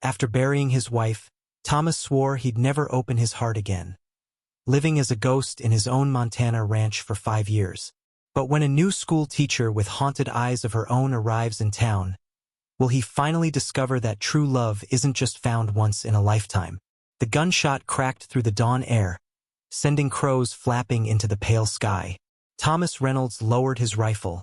After burying his wife, Thomas swore he'd never open his heart again, living as a ghost in his own Montana ranch for 5 years. But when a new school teacher with haunted eyes of her own arrives in town, will he finally discover that true love isn't just found once in a lifetime? The gunshot cracked through the dawn air, sending crows flapping into the pale sky. Thomas Reynolds lowered his rifle,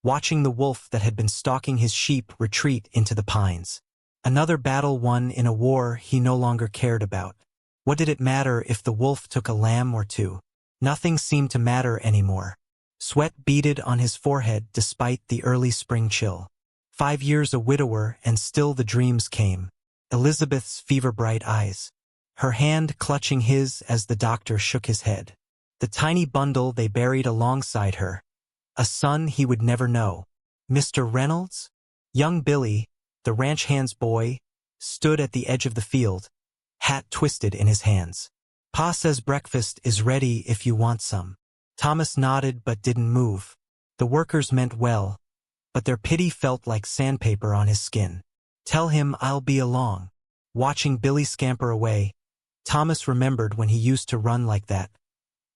watching the wolf that had been stalking his sheep retreat into the pines. Another battle won in a war he no longer cared about. What did it matter if the wolf took a lamb or two? Nothing seemed to matter anymore. Sweat beaded on his forehead despite the early spring chill. 5 years a widower and still the dreams came. Elizabeth's fever-bright eyes, her hand clutching his as the doctor shook his head. The tiny bundle they buried alongside her, a son he would never know. Mr. Reynolds? Young Billy, the ranch hand's boy, stood at the edge of the field, hat twisted in his hands. Pa says breakfast is ready if you want some. Thomas nodded but didn't move. The workers meant well, but their pity felt like sandpaper on his skin. Tell him I'll be along. Watching Billy scamper away, Thomas remembered when he used to run like that,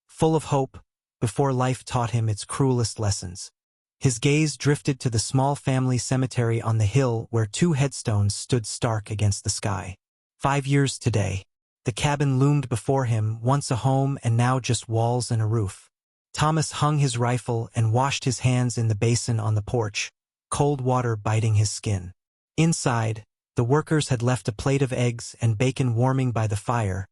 full of hope, before life taught him its cruelest lessons. His gaze drifted to the small family cemetery on the hill where 2 headstones stood stark against the sky. 5 years today. The cabin loomed before him, once a home and now just walls and a roof. Thomas hung his rifle and washed his hands in the basin on the porch, cold water biting his skin. Inside, the workers had left a plate of eggs and bacon warming by the fire,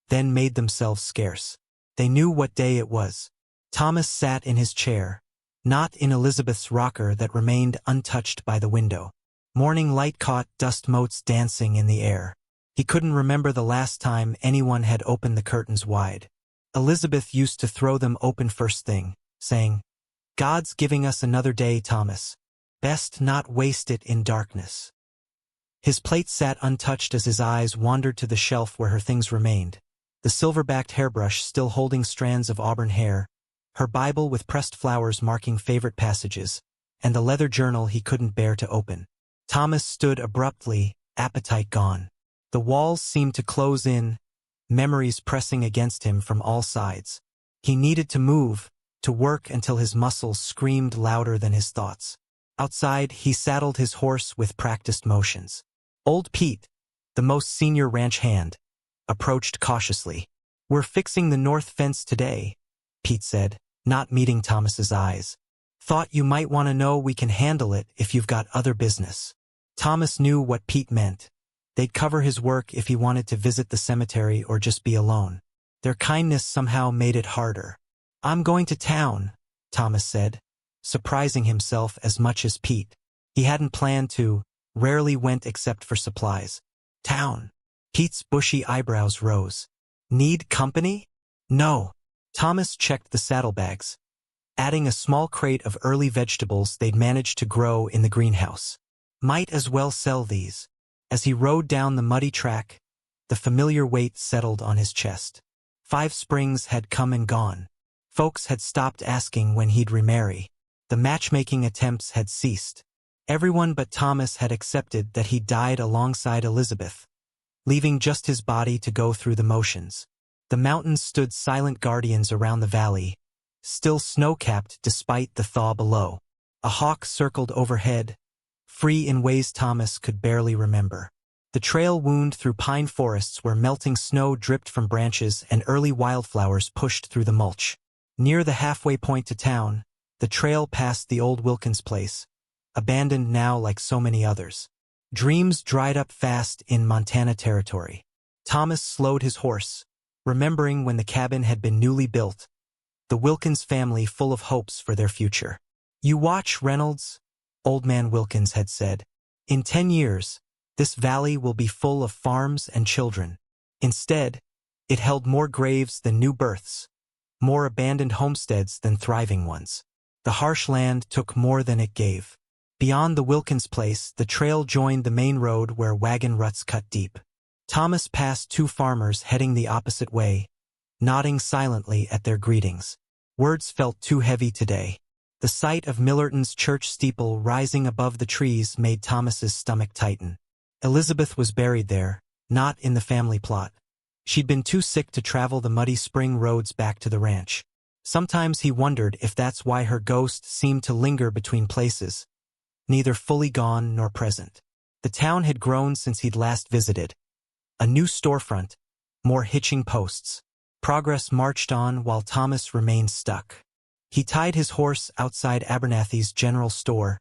then made themselves scarce. They knew what day it was. Thomas sat in his chair, not in Elizabeth's rocker that remained untouched by the window. Morning light caught dust motes dancing in the air. He couldn't remember the last time anyone had opened the curtains wide. Elizabeth used to throw them open first thing, saying, "God's giving us another day, Thomas. Best not waste it in darkness." His plate sat untouched as his eyes wandered to the shelf where her things remained. The silver-backed hairbrush still holding strands of auburn hair, her Bible with pressed flowers marking favorite passages, and the leather journal he couldn't bear to open. Thomas stood abruptly, appetite gone. The walls seemed to close in, memories pressing against him from all sides. He needed to move, to work until his muscles screamed louder than his thoughts. Outside, he saddled his horse with practiced motions. Old Pete, the most senior ranch hand, approached cautiously. "We're fixing the north fence today," Pete said, not meeting Thomas's eyes. "Thought you might want to know we can handle it if you've got other business." Thomas knew what Pete meant. They'd cover his work if he wanted to visit the cemetery or just be alone. Their kindness somehow made it harder. "I'm going to town," Thomas said, surprising himself as much as Pete. He hadn't planned to, rarely went except for supplies. "Town?" Pete's bushy eyebrows rose. "Need company?" "No." Thomas checked the saddlebags, adding a small crate of early vegetables they'd managed to grow in the greenhouse. "Might as well sell these." As he rode down the muddy track, the familiar weight settled on his chest. 5 springs had come and gone. Folks had stopped asking when he'd remarry. The matchmaking attempts had ceased. Everyone but Thomas had accepted that he died alongside Elizabeth, leaving just his body to go through the motions. The mountains stood silent guardians around the valley, still snow-capped despite the thaw below. A hawk circled overhead, free in ways Thomas could barely remember. The trail wound through pine forests where melting snow dripped from branches and early wildflowers pushed through the mulch. Near the halfway point to town, the trail passed the old Wilkins place, abandoned now like so many others. Dreams dried up fast in Montana territory. Thomas slowed his horse, remembering when the cabin had been newly built, the Wilkins family full of hopes for their future. "You watch, Reynolds," Old Man Wilkins had said. "In 10 years, this valley will be full of farms and children." Instead, it held more graves than new births, more abandoned homesteads than thriving ones. The harsh land took more than it gave. Beyond the Wilkins place, the trail joined the main road where wagon ruts cut deep. Thomas passed 2 farmers heading the opposite way, nodding silently at their greetings. Words felt too heavy today. The sight of Millerton's church steeple rising above the trees made Thomas's stomach tighten. Elizabeth was buried there, not in the family plot. She'd been too sick to travel the muddy spring roads back to the ranch. Sometimes he wondered if that's why her ghost seemed to linger between places, neither fully gone nor present. The town had grown since he'd last visited. A new storefront, more hitching posts. Progress marched on while Thomas remained stuck. He tied his horse outside Abernathy's general store,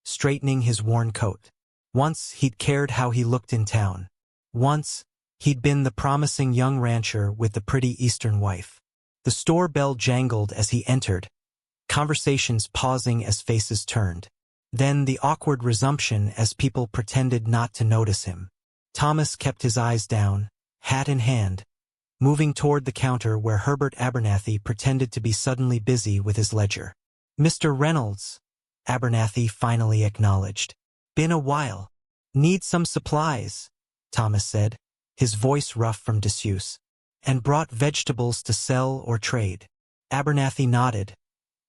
straightening his worn coat. Once he'd cared how he looked in town. Once he'd been the promising young rancher with the pretty eastern wife. The store bell jangled as he entered, conversations pausing as faces turned. Then the awkward resumption as people pretended not to notice him. Thomas kept his eyes down, hat in hand, moving toward the counter where Herbert Abernathy pretended to be suddenly busy with his ledger. "Mr. Reynolds," Abernathy finally acknowledged. "Been a while. Need some supplies," Thomas said, his voice rough from disuse. "And brought vegetables to sell or trade." Abernathy nodded,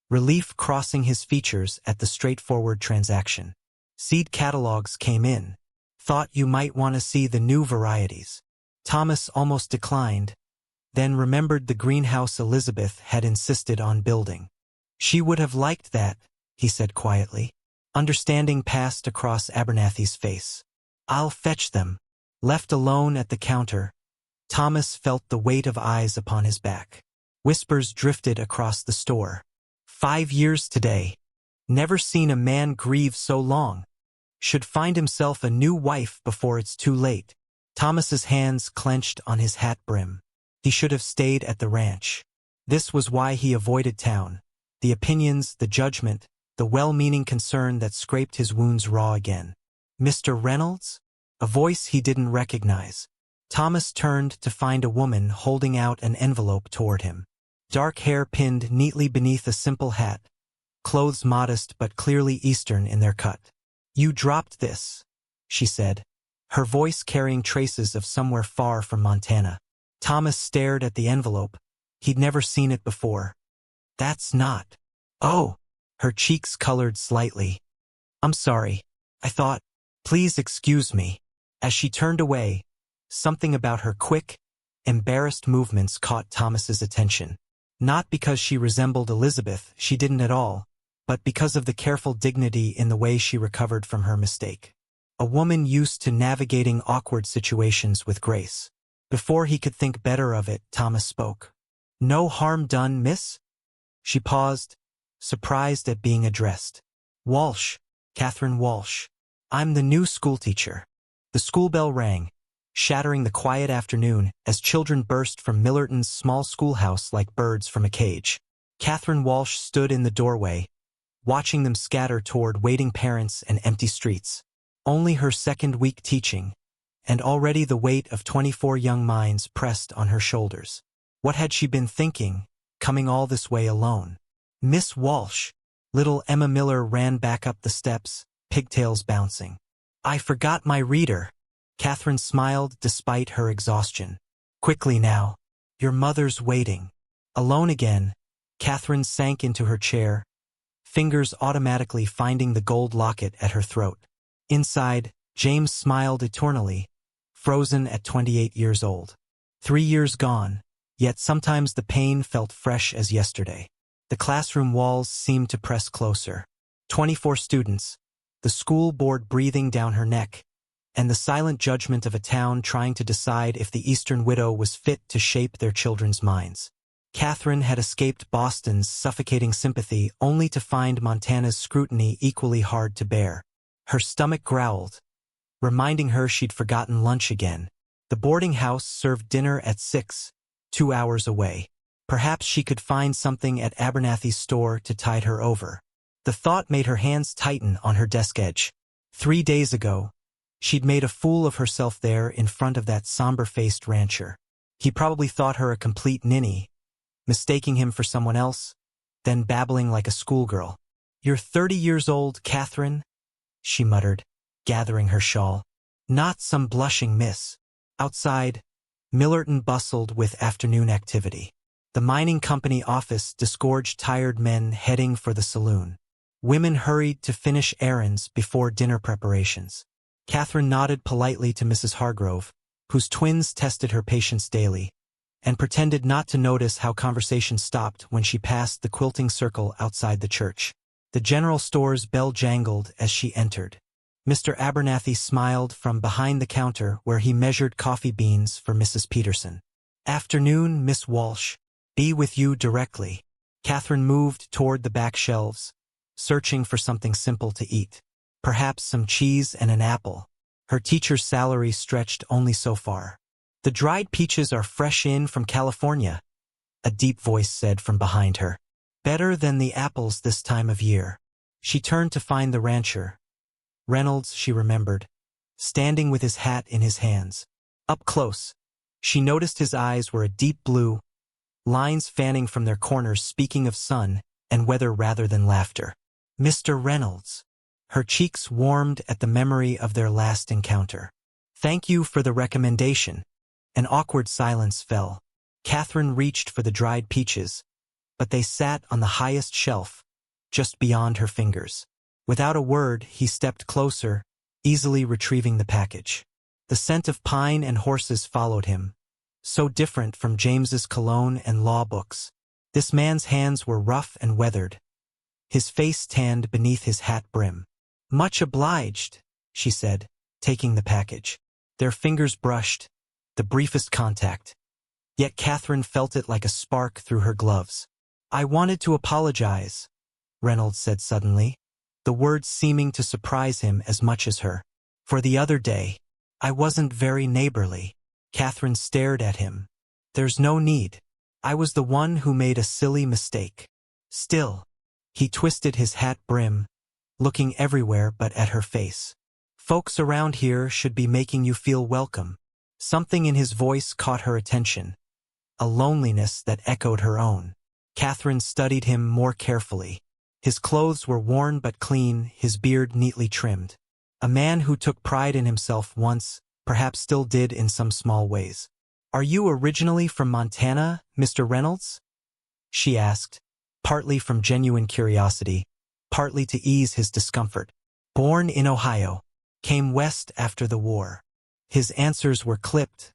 relief crossing his features at the straightforward transaction. "Seed catalogs came in. Thought you might want to see the new varieties." Thomas almost declined, then remembered the greenhouse Elizabeth had insisted on building. "She would have liked that," he said quietly. Understanding passed across Abernathy's face. "I'll fetch them." Left alone at the counter, Thomas felt the weight of eyes upon his back. Whispers drifted across the store. 5 years today. Never seen a man grieve so long. Should find himself a new wife before it's too late. Thomas's hands clenched on his hat brim. He should have stayed at the ranch. This was why he avoided town. The opinions, the judgment, the well-meaning concern that scraped his wounds raw again. "Mr. Reynolds?" A voice he didn't recognize. Thomas turned to find a woman holding out an envelope toward him. Dark hair pinned neatly beneath a simple hat, clothes modest but clearly Eastern in their cut. "You dropped this," she said, her voice carrying traces of somewhere far from Montana. Thomas stared at the envelope. He'd never seen it before. "That's not." "Oh." Her cheeks colored slightly. "I'm sorry. I thought, please excuse me." As she turned away, something about her quick, embarrassed movements caught Thomas's attention. Not because she resembled Elizabeth, she didn't at all, but because of the careful dignity in the way she recovered from her mistake. A woman used to navigating awkward situations with grace. Before he could think better of it, Thomas spoke. "No harm done, miss?" She paused, surprised at being addressed. "Walsh, Catherine Walsh. I'm the new schoolteacher." The school bell rang, shattering the quiet afternoon as children burst from Millerton's small schoolhouse like birds from a cage. Catherine Walsh stood in the doorway, watching them scatter toward waiting parents and empty streets. Only her second week teaching, and already the weight of 24 young minds pressed on her shoulders. What had she been thinking, coming all this way alone? "Miss Walsh." Little Emma Miller ran back up the steps, pigtails bouncing. "I forgot my reader." Catherine smiled despite her exhaustion. "Quickly now. Your mother's waiting." Alone again, Catherine sank into her chair, fingers automatically finding the gold locket at her throat. Inside, James smiled eternally, frozen at 28 years old. 3 years gone, yet sometimes the pain felt fresh as yesterday. The classroom walls seemed to press closer. 24 students, the school board breathing down her neck, and the silent judgment of a town trying to decide if the Eastern widow was fit to shape their children's minds. Catherine had escaped Boston's suffocating sympathy only to find Montana's scrutiny equally hard to bear. Her stomach growled, reminding her she'd forgotten lunch again. The boarding house served dinner at 6, 2 hours away. Perhaps she could find something at Abernathy's store to tide her over. The thought made her hands tighten on her desk edge. 3 days ago, she'd made a fool of herself there in front of that somber-faced rancher. He probably thought her a complete ninny, mistaking him for someone else, then babbling like a schoolgirl. "You're 30 years old, Catherine," she muttered, gathering her shawl. "Not some blushing miss." Outside, Millerton bustled with afternoon activity. The mining company office disgorged tired men heading for the saloon. Women hurried to finish errands before dinner preparations. Catherine nodded politely to Mrs. Hargrove, whose twins tested her patience daily, and pretended not to notice how conversation stopped when she passed the quilting circle outside the church. The general store's bell jangled as she entered. Mr. Abernathy smiled from behind the counter where he measured coffee beans for Mrs. Peterson. "Afternoon, Miss Walsh. Be with you directly." Catherine moved toward the back shelves, searching for something simple to eat. Perhaps some cheese and an apple. Her teacher's salary stretched only so far. "The dried peaches are fresh in from California," a deep voice said from behind her. "Better than the apples this time of year." She turned to find the rancher. Reynolds, she remembered, standing with his hat in his hands. Up close, she noticed his eyes were a deep blue, lines fanning from their corners speaking of sun and weather rather than laughter. "Mr. Reynolds." Her cheeks warmed at the memory of their last encounter. "Thank you for the recommendation." An awkward silence fell. Catherine reached for the dried peaches, but they sat on the highest shelf, just beyond her fingers. Without a word, he stepped closer, easily retrieving the package. The scent of pine and horses followed him, so different from James's cologne and law books. This man's hands were rough and weathered, his face tanned beneath his hat brim. "Much obliged," she said, taking the package. Their fingers brushed, the briefest contact. Yet Catherine felt it like a spark through her gloves. "I wanted to apologize," Reynolds said suddenly, the words seeming to surprise him as much as her. "For the other day, I wasn't very neighborly." Catherine stared at him. "There's no need. I was the one who made a silly mistake." Still, he twisted his hat brim, looking everywhere but at her face. "Folks around here should be making you feel welcome." Something in his voice caught her attention, a loneliness that echoed her own. Catherine studied him more carefully. His clothes were worn but clean, his beard neatly trimmed. A man who took pride in himself once, perhaps still did in some small ways. "Are you originally from Montana, Mr. Reynolds?" she asked, partly from genuine curiosity, partly to ease his discomfort. "Born in Ohio. Came west after the war." His answers were clipped,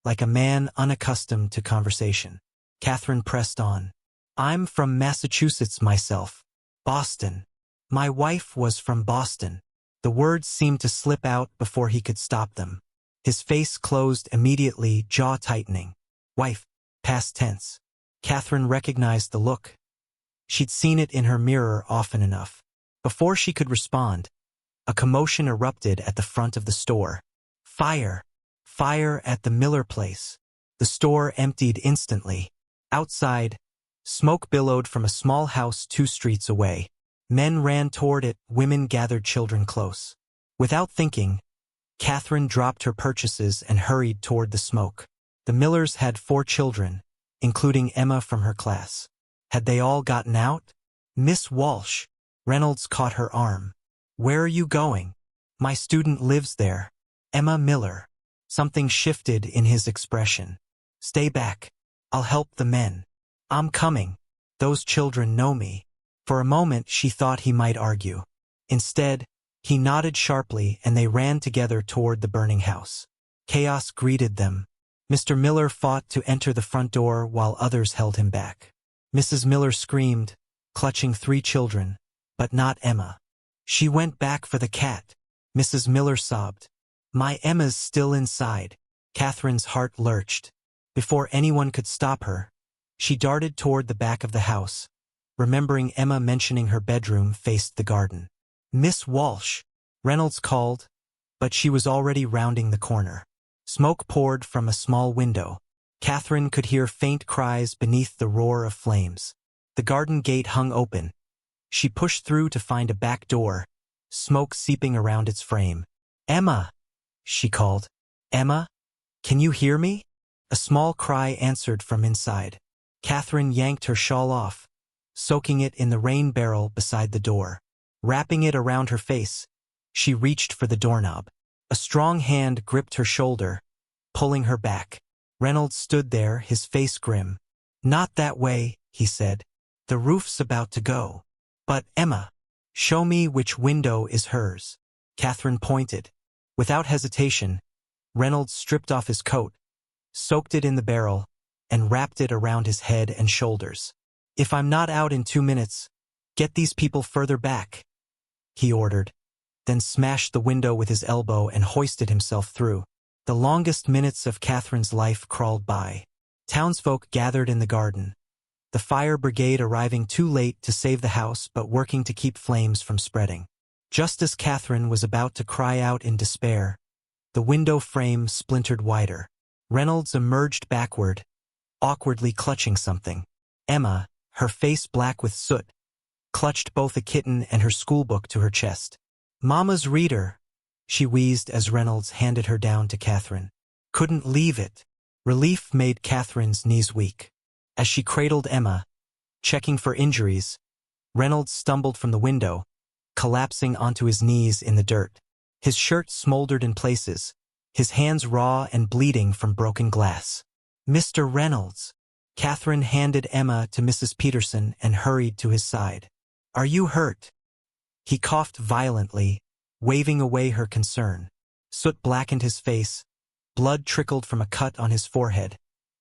like a man unaccustomed to conversation. Catherine pressed on. "I'm from Massachusetts myself. Boston. My wife was from Boston." The words seemed to slip out before he could stop them. His face closed immediately, jaw tightening. "Wife," past tense. Catherine recognized the look. She'd seen it in her mirror often enough. Before she could respond, a commotion erupted at the front of the store. Fire! Fire at the Miller place. The store emptied instantly. Outside, smoke billowed from a small house 2 streets away. Men ran toward it, women gathered children close. Without thinking, Catherine dropped her purchases and hurried toward the smoke. The Millers had 4 children, including Emma from her class. Had they all gotten out? "Miss Walsh." Reynolds caught her arm. "Where are you going?" "My student lives there. Emma Miller." Something shifted in his expression. "Stay back. I'll help the men." "I'm coming. Those children know me." For a moment she thought he might argue. Instead, he nodded sharply and they ran together toward the burning house. Chaos greeted them. Mr. Miller fought to enter the front door while others held him back. Mrs. Miller screamed, clutching 3 children, but not Emma. "She went back for the cat," Mrs. Miller sobbed. "My Emma's still inside." Catherine's heart lurched. Before anyone could stop her, she darted toward the back of the house, remembering Emma mentioning her bedroom faced the garden. "Miss Walsh," Reynolds called, but she was already rounding the corner. Smoke poured from a small window. Catherine could hear faint cries beneath the roar of flames. The garden gate hung open. She pushed through to find a back door, smoke seeping around its frame. "Emma!" she called. "Emma? Can you hear me?" A small cry answered from inside. Catherine yanked her shawl off, soaking it in the rain barrel beside the door. Wrapping it around her face, she reached for the doorknob. A strong hand gripped her shoulder, pulling her back. Reynolds stood there, his face grim. "Not that way," he said. "The roof's about to go." "But, Emma, show me which window is hers." Catherine pointed. Without hesitation, Reynolds stripped off his coat, soaked it in the barrel, and wrapped it around his head and shoulders. "If I'm not out in 2 minutes, get these people further back," he ordered, then smashed the window with his elbow and hoisted himself through. The longest minutes of Catherine's life crawled by. Townsfolk gathered in the garden, the fire brigade arriving too late to save the house but working to keep flames from spreading. Just as Catherine was about to cry out in despair, the window frame splintered wider. Reynolds emerged backward, awkwardly clutching something. Emma, her face black with soot, clutched both a kitten and her schoolbook to her chest. "Mama's reader," she wheezed as Reynolds handed her down to Catherine. "Couldn't leave it." Relief made Catherine's knees weak. As she cradled Emma, checking for injuries, Reynolds stumbled from the window, collapsing onto his knees in the dirt. His shirt smoldered in places, his hands raw and bleeding from broken glass. "Mr. Reynolds." Catherine handed Emma to Mrs. Peterson and hurried to his side. "Are you hurt?" He coughed violently, waving away her concern. Soot blackened his face, blood trickled from a cut on his forehead,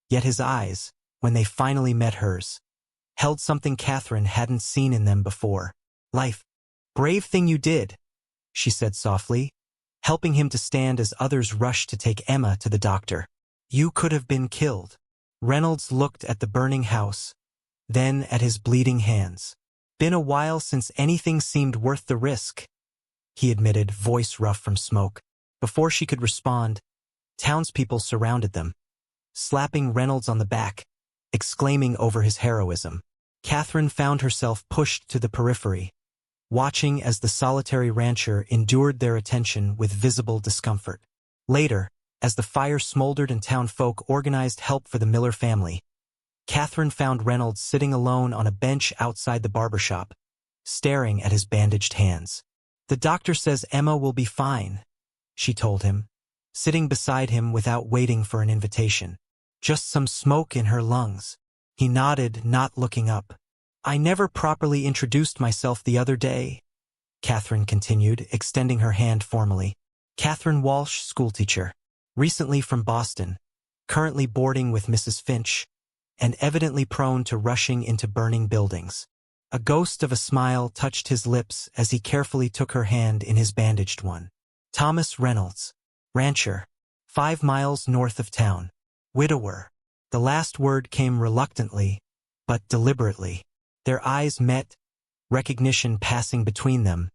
yet his eyes, when they finally met hers, held something Catherine hadn't seen in them before. "Life. Brave thing you did," she said softly, helping him to stand as others rushed to take Emma to the doctor. "You could have been killed." Reynolds looked at the burning house, then at his bleeding hands. "Been a while since anything seemed worth the risk," he admitted, voice rough from smoke. Before she could respond, townspeople surrounded them, slapping Reynolds on the back, exclaiming over his heroism. Catherine found herself pushed to the periphery, watching as the solitary rancher endured their attention with visible discomfort. Later, as the fire smoldered and townfolk organized help for the Miller family, Catherine found Reynolds sitting alone on a bench outside the barber shop, staring at his bandaged hands. "The doctor says Emma will be fine," she told him, sitting beside him without waiting for an invitation. "Just some smoke in her lungs." He nodded, not looking up. "I never properly introduced myself the other day," Catherine continued, extending her hand formally. "Catherine Walsh, schoolteacher. Recently from Boston, currently boarding with Mrs. Finch, and evidently prone to rushing into burning buildings." A ghost of a smile touched his lips as he carefully took her hand in his bandaged one. "Thomas Reynolds, rancher, 5 miles north of town. Widower." The last word came reluctantly, but deliberately. Their eyes met, recognition passing between them,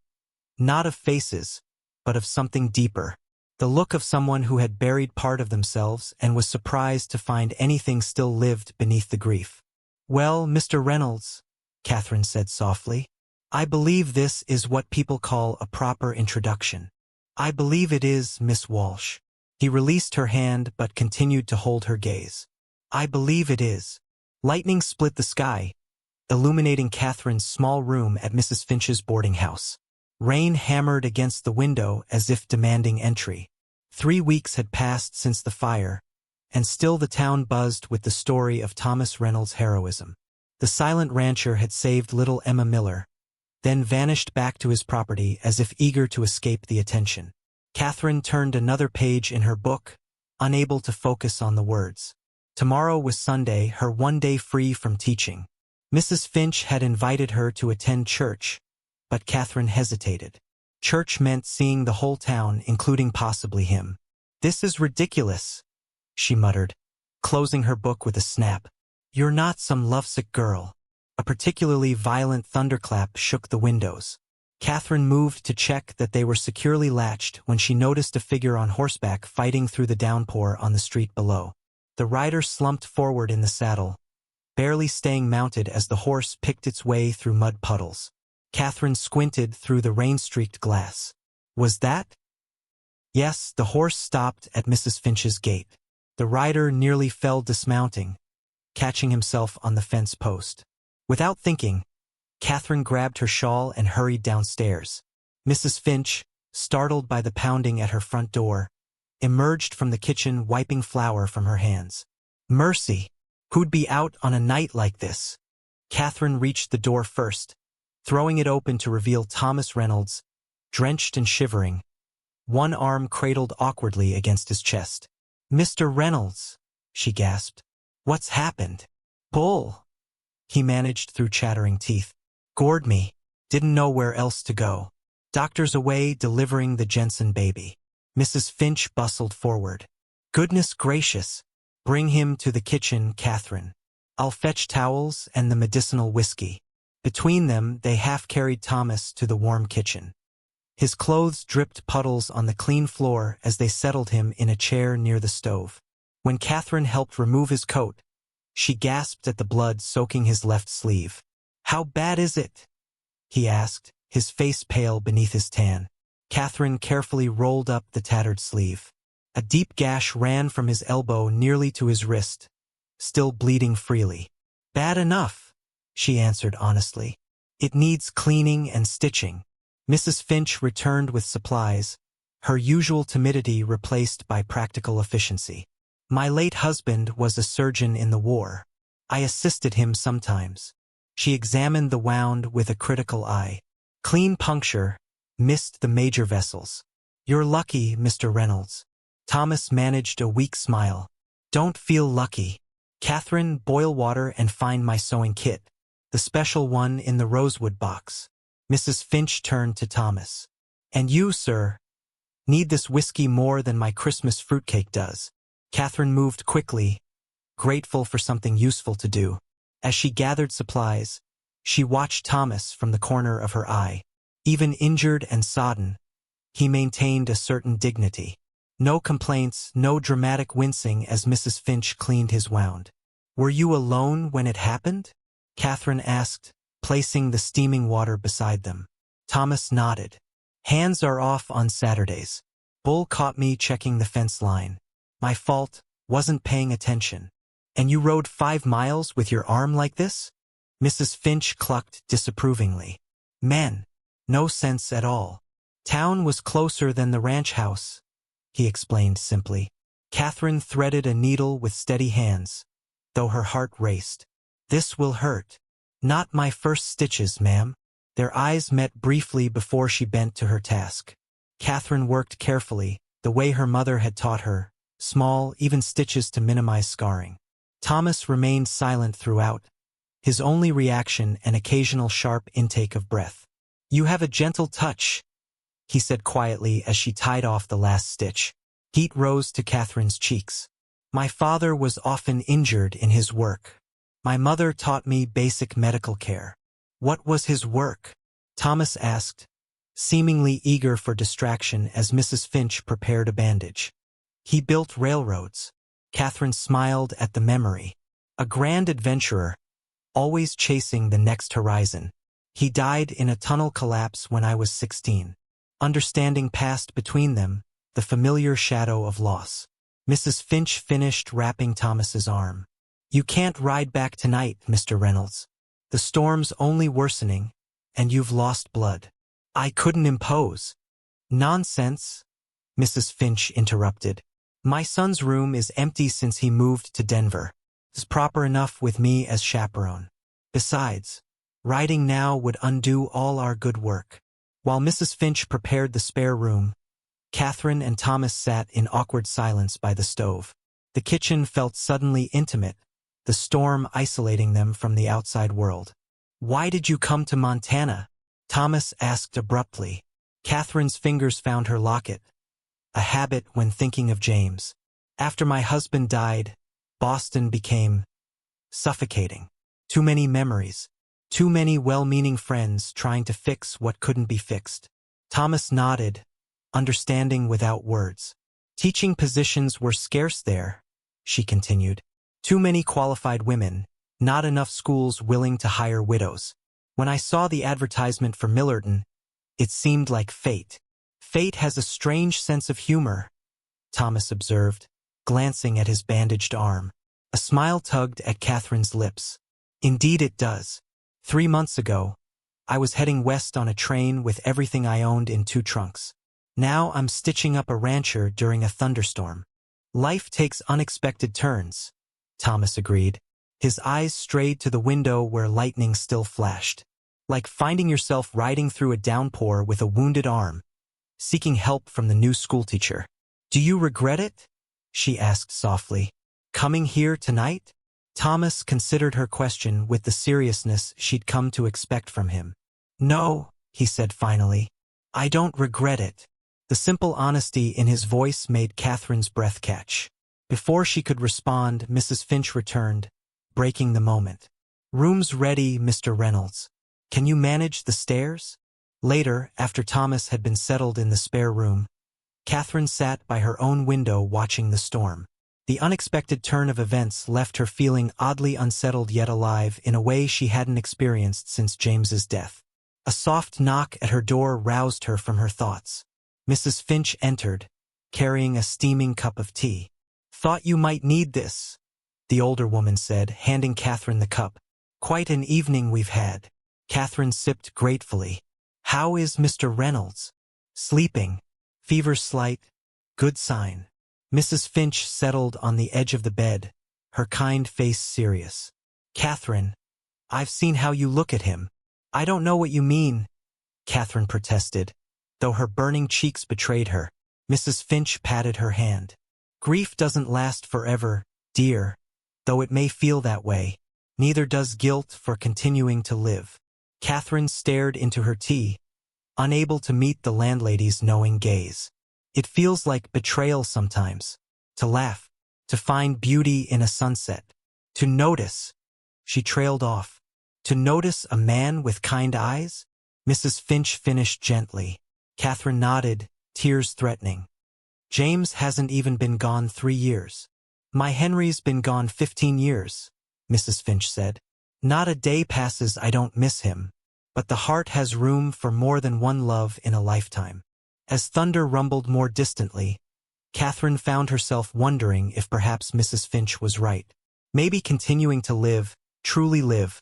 not of faces, but of something deeper. The look of someone who had buried part of themselves and was surprised to find anything still lived beneath the grief. "Well, Mr. Reynolds," Catherine said softly, "I believe this is what people call a proper introduction." "I believe it is, Miss Walsh." He released her hand but continued to hold her gaze. "I believe it is." Lightning split the sky, illuminating Catherine's small room at Mrs. Finch's boarding house. Rain hammered against the window as if demanding entry. 3 weeks had passed since the fire, and still the town buzzed with the story of Thomas Reynolds' heroism. The silent rancher had saved little Emma Miller, then vanished back to his property as if eager to escape the attention. Catherine turned another page in her book, unable to focus on the words. Tomorrow was Sunday, her one day free from teaching. Mrs. Finch had invited her to attend church, but Catherine hesitated. Church meant seeing the whole town, including possibly him. "This is ridiculous," she muttered, closing her book with a snap. "You're not some lovesick girl." A particularly violent thunderclap shook the windows. Catherine moved to check that they were securely latched when she noticed a figure on horseback fighting through the downpour on the street below. The rider slumped forward in the saddle, barely staying mounted as the horse picked its way through mud puddles. Catherine squinted through the rain-streaked glass. Was that? Yes, the horse stopped at Mrs. Finch's gate. The rider nearly fell dismounting, catching himself on the fence post. Without thinking, Catherine grabbed her shawl and hurried downstairs. Mrs. Finch, startled by the pounding at her front door, emerged from the kitchen wiping flour from her hands. Mercy! Who'd be out on a night like this? Catherine reached the door first, throwing it open to reveal Thomas Reynolds, drenched and shivering, one arm cradled awkwardly against his chest. "Mr. Reynolds," she gasped. "What's happened?" "Bull," he managed through chattering teeth. "Gored me. Didn't know where else to go. Doctor's away delivering the Jensen baby." Mrs. Finch bustled forward. "Goodness gracious. Bring him to the kitchen, Catherine. I'll fetch towels and the medicinal whiskey." Between them, they half-carried Thomas to the warm kitchen. His clothes dripped puddles on the clean floor as they settled him in a chair near the stove. When Catherine helped remove his coat, she gasped at the blood soaking his left sleeve. "How bad is it?" he asked, his face pale beneath his tan. Catherine carefully rolled up the tattered sleeve. A deep gash ran from his elbow nearly to his wrist, still bleeding freely. "Bad enough," she answered honestly. "It needs cleaning and stitching." Mrs. Finch returned with supplies, her usual timidity replaced by practical efficiency. "My late husband was a surgeon in the war. I assisted him sometimes." She examined the wound with a critical eye. "Clean puncture, missed the major vessels." "You're lucky, Mr. Reynolds." Thomas managed a weak smile. "Don't feel lucky. Catherine, boil water and find my sewing kit, the special one in the rosewood box." Mrs. Finch turned to Thomas. "And you, sir, need this whiskey more than my Christmas fruitcake does." Catherine moved quickly, grateful for something useful to do. As she gathered supplies, she watched Thomas from the corner of her eye. Even injured and sodden, he maintained a certain dignity. No complaints, no dramatic wincing as Mrs. Finch cleaned his wound. "Were you alone when it happened?" Catherine asked, placing the steaming water beside them. Thomas nodded. "Hands are off on Saturdays. Bull caught me checking the fence line. My fault, wasn't paying attention." "And you rode 5 miles with your arm like this?" Mrs. Finch clucked disapprovingly. "Men, no sense at all. Town was closer than the ranch house," he explained simply. Catherine threaded a needle with steady hands, though her heart raced. "This will hurt." "Not my first stitches, ma'am." Their eyes met briefly before she bent to her task. Catherine worked carefully, the way her mother had taught her, small, even stitches to minimize scarring. Thomas remained silent throughout, his only reaction an occasional sharp intake of breath. "You have a gentle touch," he said quietly as she tied off the last stitch. Heat rose to Catherine's cheeks. "My father was often injured in his work. My mother taught me basic medical care." "What was his work?" Thomas asked, seemingly eager for distraction as Mrs. Finch prepared a bandage. "He built railroads." Catherine smiled at the memory. "A grand adventurer, always chasing the next horizon. He died in a tunnel collapse when I was 16. Understanding passed between them, the familiar shadow of loss. Mrs. Finch finished wrapping Thomas's arm. "You can't ride back tonight, Mr. Reynolds. The storm's only worsening, and you've lost blood." "I couldn't impose." "Nonsense," Mrs. Finch interrupted. "My son's room is empty since he moved to Denver. It's proper enough with me as chaperone. Besides, riding now would undo all our good work." While Mrs. Finch prepared the spare room, Catherine and Thomas sat in awkward silence by the stove. The kitchen felt suddenly intimate, the storm isolating them from the outside world. "Why did you come to Montana?" Thomas asked abruptly. Catherine's fingers found her locket, a habit when thinking of James. "After my husband died, Boston became suffocating. Too many memories, too many well-meaning friends trying to fix what couldn't be fixed." Thomas nodded, understanding without words. "Teaching positions were scarce there," she continued. "Too many qualified women, not enough schools willing to hire widows. When I saw the advertisement for Millerton, it seemed like fate." "Fate has a strange sense of humor," Thomas observed, glancing at his bandaged arm. A smile tugged at Catherine's lips. "Indeed it does. 3 months ago, I was heading west on a train with everything I owned in 2 trunks. Now I'm stitching up a rancher during a thunderstorm. Life takes unexpected turns," Thomas agreed. His eyes strayed to the window where lightning still flashed. "Like finding yourself riding through a downpour with a wounded arm, seeking help from the new schoolteacher. "Do you regret it?" she asked softly. "Coming here tonight?" Thomas considered her question with the seriousness she'd come to expect from him. "No," he said finally. "I don't regret it." The simple honesty in his voice made Catherine's breath catch. Before she could respond, Mrs. Finch returned, breaking the moment. "Room's ready, Mr. Reynolds. Can you manage the stairs?" Later, after Thomas had been settled in the spare room, Catherine sat by her own window watching the storm. The unexpected turn of events left her feeling oddly unsettled yet alive in a way she hadn't experienced since James's death. A soft knock at her door roused her from her thoughts. Mrs. Finch entered, carrying a steaming cup of tea. "Thought you might need this," the older woman said, handing Catherine the cup. "Quite an evening we've had." Catherine sipped gratefully. "How is Mr. Reynolds?" "Sleeping. Fever slight. Good sign." Mrs. Finch settled on the edge of the bed, her kind face serious. "Catherine, I've seen how you look at him." "I don't know what you mean," Catherine protested, though her burning cheeks betrayed her. Mrs. Finch patted her hand. "Grief doesn't last forever, dear, though it may feel that way. Neither does guilt for continuing to live." Catherine stared into her tea, unable to meet the landlady's knowing gaze. "It feels like betrayal sometimes. To laugh, to find beauty in a sunset, to notice." She trailed off. "To notice a man with kind eyes?" Mrs. Finch finished gently. Catherine nodded, tears threatening. "James hasn't even been gone 3 years. My Henry's been gone 15 years, Mrs. Finch said. "Not a day passes I don't miss him, but the heart has room for more than one love in a lifetime." As thunder rumbled more distantly, Catherine found herself wondering if perhaps Mrs. Finch was right. Maybe continuing to live, truly live,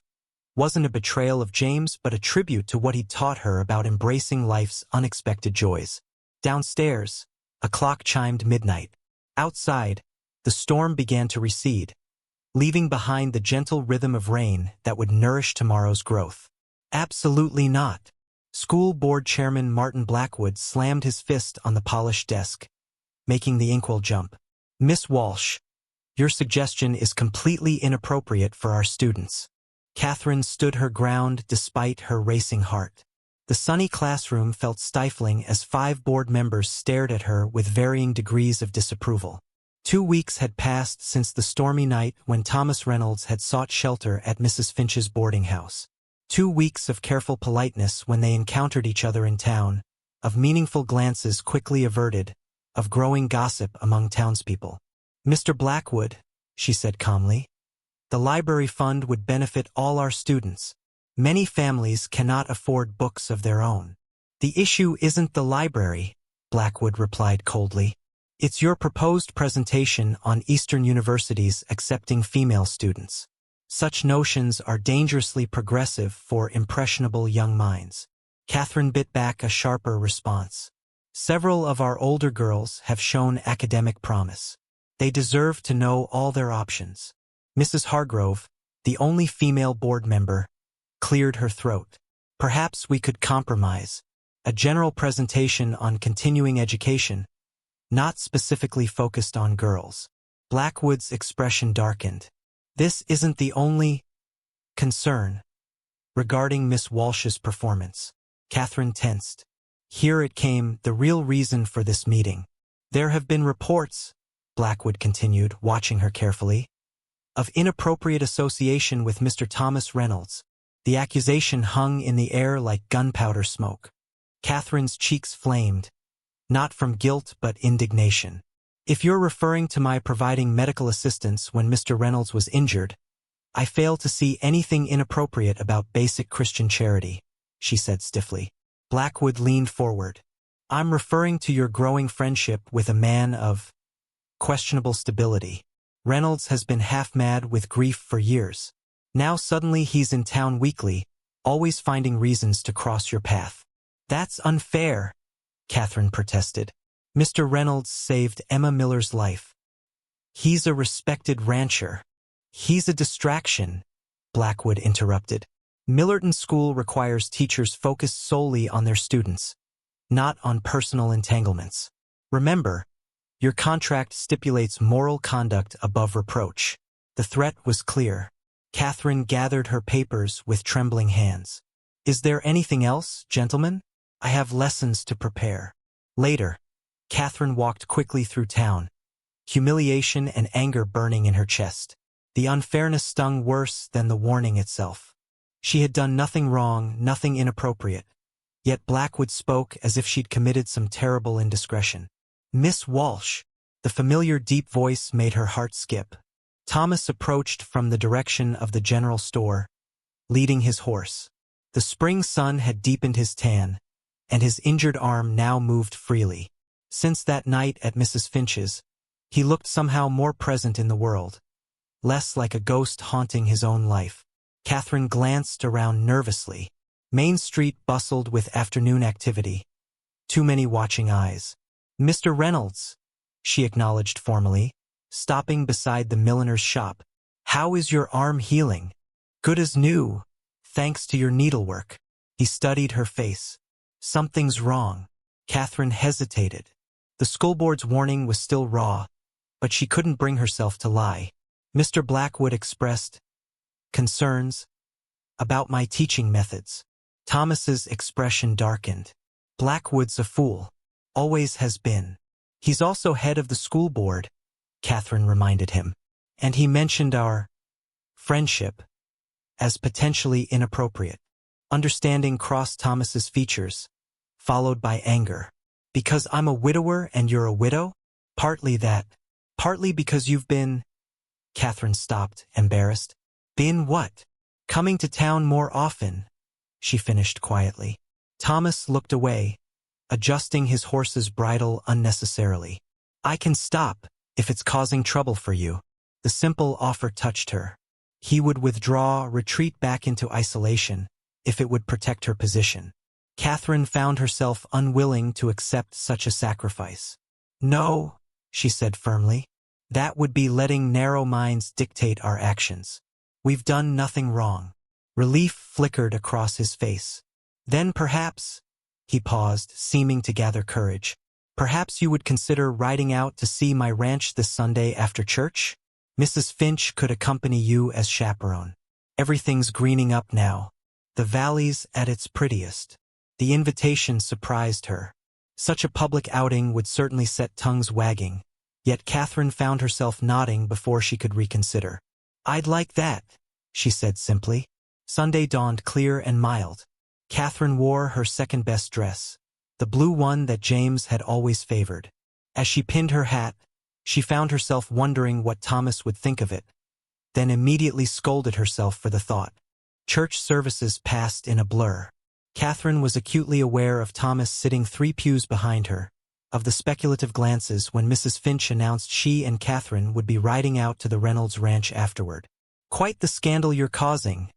wasn't a betrayal of James but a tribute to what he'd taught her about embracing life's unexpected joys. Downstairs, a clock chimed midnight. Outside, the storm began to recede, leaving behind the gentle rhythm of rain that would nourish tomorrow's growth. "Absolutely not." School board chairman Martin Blackwood slammed his fist on the polished desk, making the inkwell jump. "Miss Walsh, your suggestion is completely inappropriate for our students." Catherine stood her ground despite her racing heart. The sunny classroom felt stifling as 5 board members stared at her with varying degrees of disapproval. 2 weeks had passed since the stormy night when Thomas Reynolds had sought shelter at Mrs. Finch's boarding house. 2 weeks of careful politeness when they encountered each other in town, of meaningful glances quickly averted, of growing gossip among townspeople. "Mr. Blackwood," she said calmly, "the library fund would benefit all our students. Many families cannot afford books of their own." "The issue isn't the library," Blackwood replied coldly. "It's your proposed presentation on Eastern universities accepting female students. Such notions are dangerously progressive for impressionable young minds." Catherine bit back a sharper response. "Several of our older girls have shown academic promise. They deserve to know all their options." Mrs. Hargrove, the only female board member, cleared her throat. "Perhaps we could compromise. A general presentation on continuing education, not specifically focused on girls." Blackwood's expression darkened. "This isn't the only concern." Regarding Miss Walsh's performance, Catherine tensed. Here it came, the real reason for this meeting. "There have been reports," Blackwood continued, watching her carefully, "of inappropriate association with Mr. Thomas Reynolds." The accusation hung in the air like gunpowder smoke. Catherine's cheeks flamed, not from guilt but indignation. "If you're referring to my providing medical assistance when Mr. Reynolds was injured, I fail to see anything inappropriate about basic Christian charity," she said stiffly. Blackwood leaned forward. "I'm referring to your growing friendship with a man of questionable stability. Reynolds has been half-mad with grief for years. Now suddenly he's in town weekly, always finding reasons to cross your path." "That's unfair," Catherine protested. "Mr. Reynolds saved Emma Miller's life. He's a respected rancher." "He's a distraction," Blackwood interrupted. "Millerton School requires teachers focused solely on their students, not on personal entanglements. Remember, your contract stipulates moral conduct above reproach. The threat was clear. Catherine gathered her papers with trembling hands. Is there anything else, gentlemen? I have lessons to prepare. Later, Catherine walked quickly through town, humiliation and anger burning in her chest. The unfairness stung worse than the warning itself. She had done nothing wrong, nothing inappropriate. Yet Blackwood spoke as if she'd committed some terrible indiscretion. Miss Walsh. The familiar deep voice made her heart skip. Thomas approached from the direction of the general store, leading his horse. The spring sun had deepened his tan, and his injured arm now moved freely. Since that night at Mrs. Finch's, he looked somehow more present in the world, less like a ghost haunting his own life. Catherine glanced around nervously. Main Street bustled with afternoon activity. Too many watching eyes. Mr. Reynolds, she acknowledged formally, stopping beside the milliner's shop. How is your arm healing? Good as new, thanks to your needlework. He studied her face. Something's wrong. Catherine hesitated. The school board's warning was still raw, but she couldn't bring herself to lie. Mr. Blackwood expressed concerns about my teaching methods. Thomas's expression darkened. Blackwood's a fool. Always has been. He's also head of the school board, Catherine reminded him. And he mentioned our friendship as potentially inappropriate. Understanding crossed Thomas's features, followed by anger. Because I'm a widower and you're a widow? Partly that. Partly because you've been... Catherine stopped, embarrassed. Been what? Coming to town more often, she finished quietly. Thomas looked away, adjusting his horse's bridle unnecessarily. I can stop, if it's causing trouble for you. The simple offer touched her. He would withdraw, retreat back into isolation, if it would protect her position. Catherine found herself unwilling to accept such a sacrifice. No, she said firmly. That would be letting narrow minds dictate our actions. We've done nothing wrong. Relief flickered across his face. Then perhaps, he paused, seeming to gather courage, perhaps you would consider riding out to see my ranch this Sunday after church? Mrs. Finch could accompany you as chaperone. Everything's greening up now. The valley's at its prettiest. The invitation surprised her. Such a public outing would certainly set tongues wagging, yet Catherine found herself nodding before she could reconsider. I'd like that, she said simply. Sunday dawned clear and mild. Catherine wore her second-best dress, the blue one that James had always favored. As she pinned her hat, she found herself wondering what Thomas would think of it, then immediately scolded herself for the thought. Church services passed in a blur. Catherine was acutely aware of Thomas sitting 3 pews behind her, of the speculative glances when Mrs. Finch announced she and Catherine would be riding out to the Reynolds ranch afterward. Quite the scandal you're causing,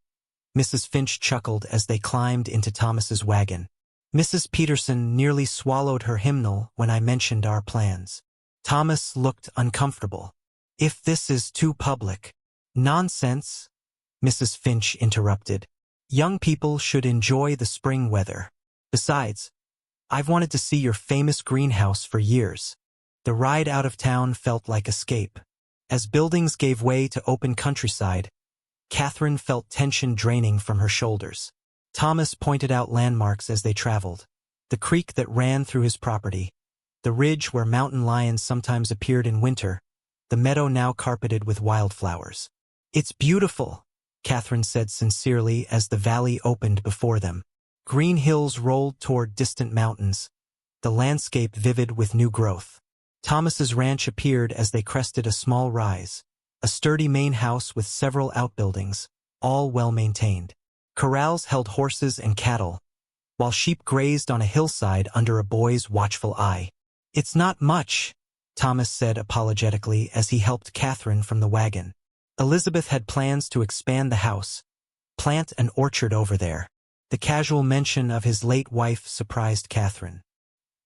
Mrs. Finch chuckled as they climbed into Thomas's wagon. Mrs. Peterson nearly swallowed her hymnal when I mentioned our plans. Thomas looked uncomfortable. If this is too public. Nonsense, Mrs. Finch interrupted. Young people should enjoy the spring weather. Besides, I've wanted to see your famous greenhouse for years. The ride out of town felt like escape. As buildings gave way to open countryside, Catherine felt tension draining from her shoulders. Thomas pointed out landmarks as they traveled. The creek that ran through his property, the ridge where mountain lions sometimes appeared in winter, the meadow now carpeted with wildflowers. It's beautiful, Catherine said sincerely as the valley opened before them. Green hills rolled toward distant mountains, the landscape vivid with new growth. Thomas's ranch appeared as they crested a small rise, a sturdy main house with several outbuildings, all well-maintained. Corrals held horses and cattle, while sheep grazed on a hillside under a boy's watchful eye. It's not much, Thomas said apologetically as he helped Catherine from the wagon. Elizabeth had plans to expand the house, plant an orchard over there. The casual mention of his late wife surprised Catherine.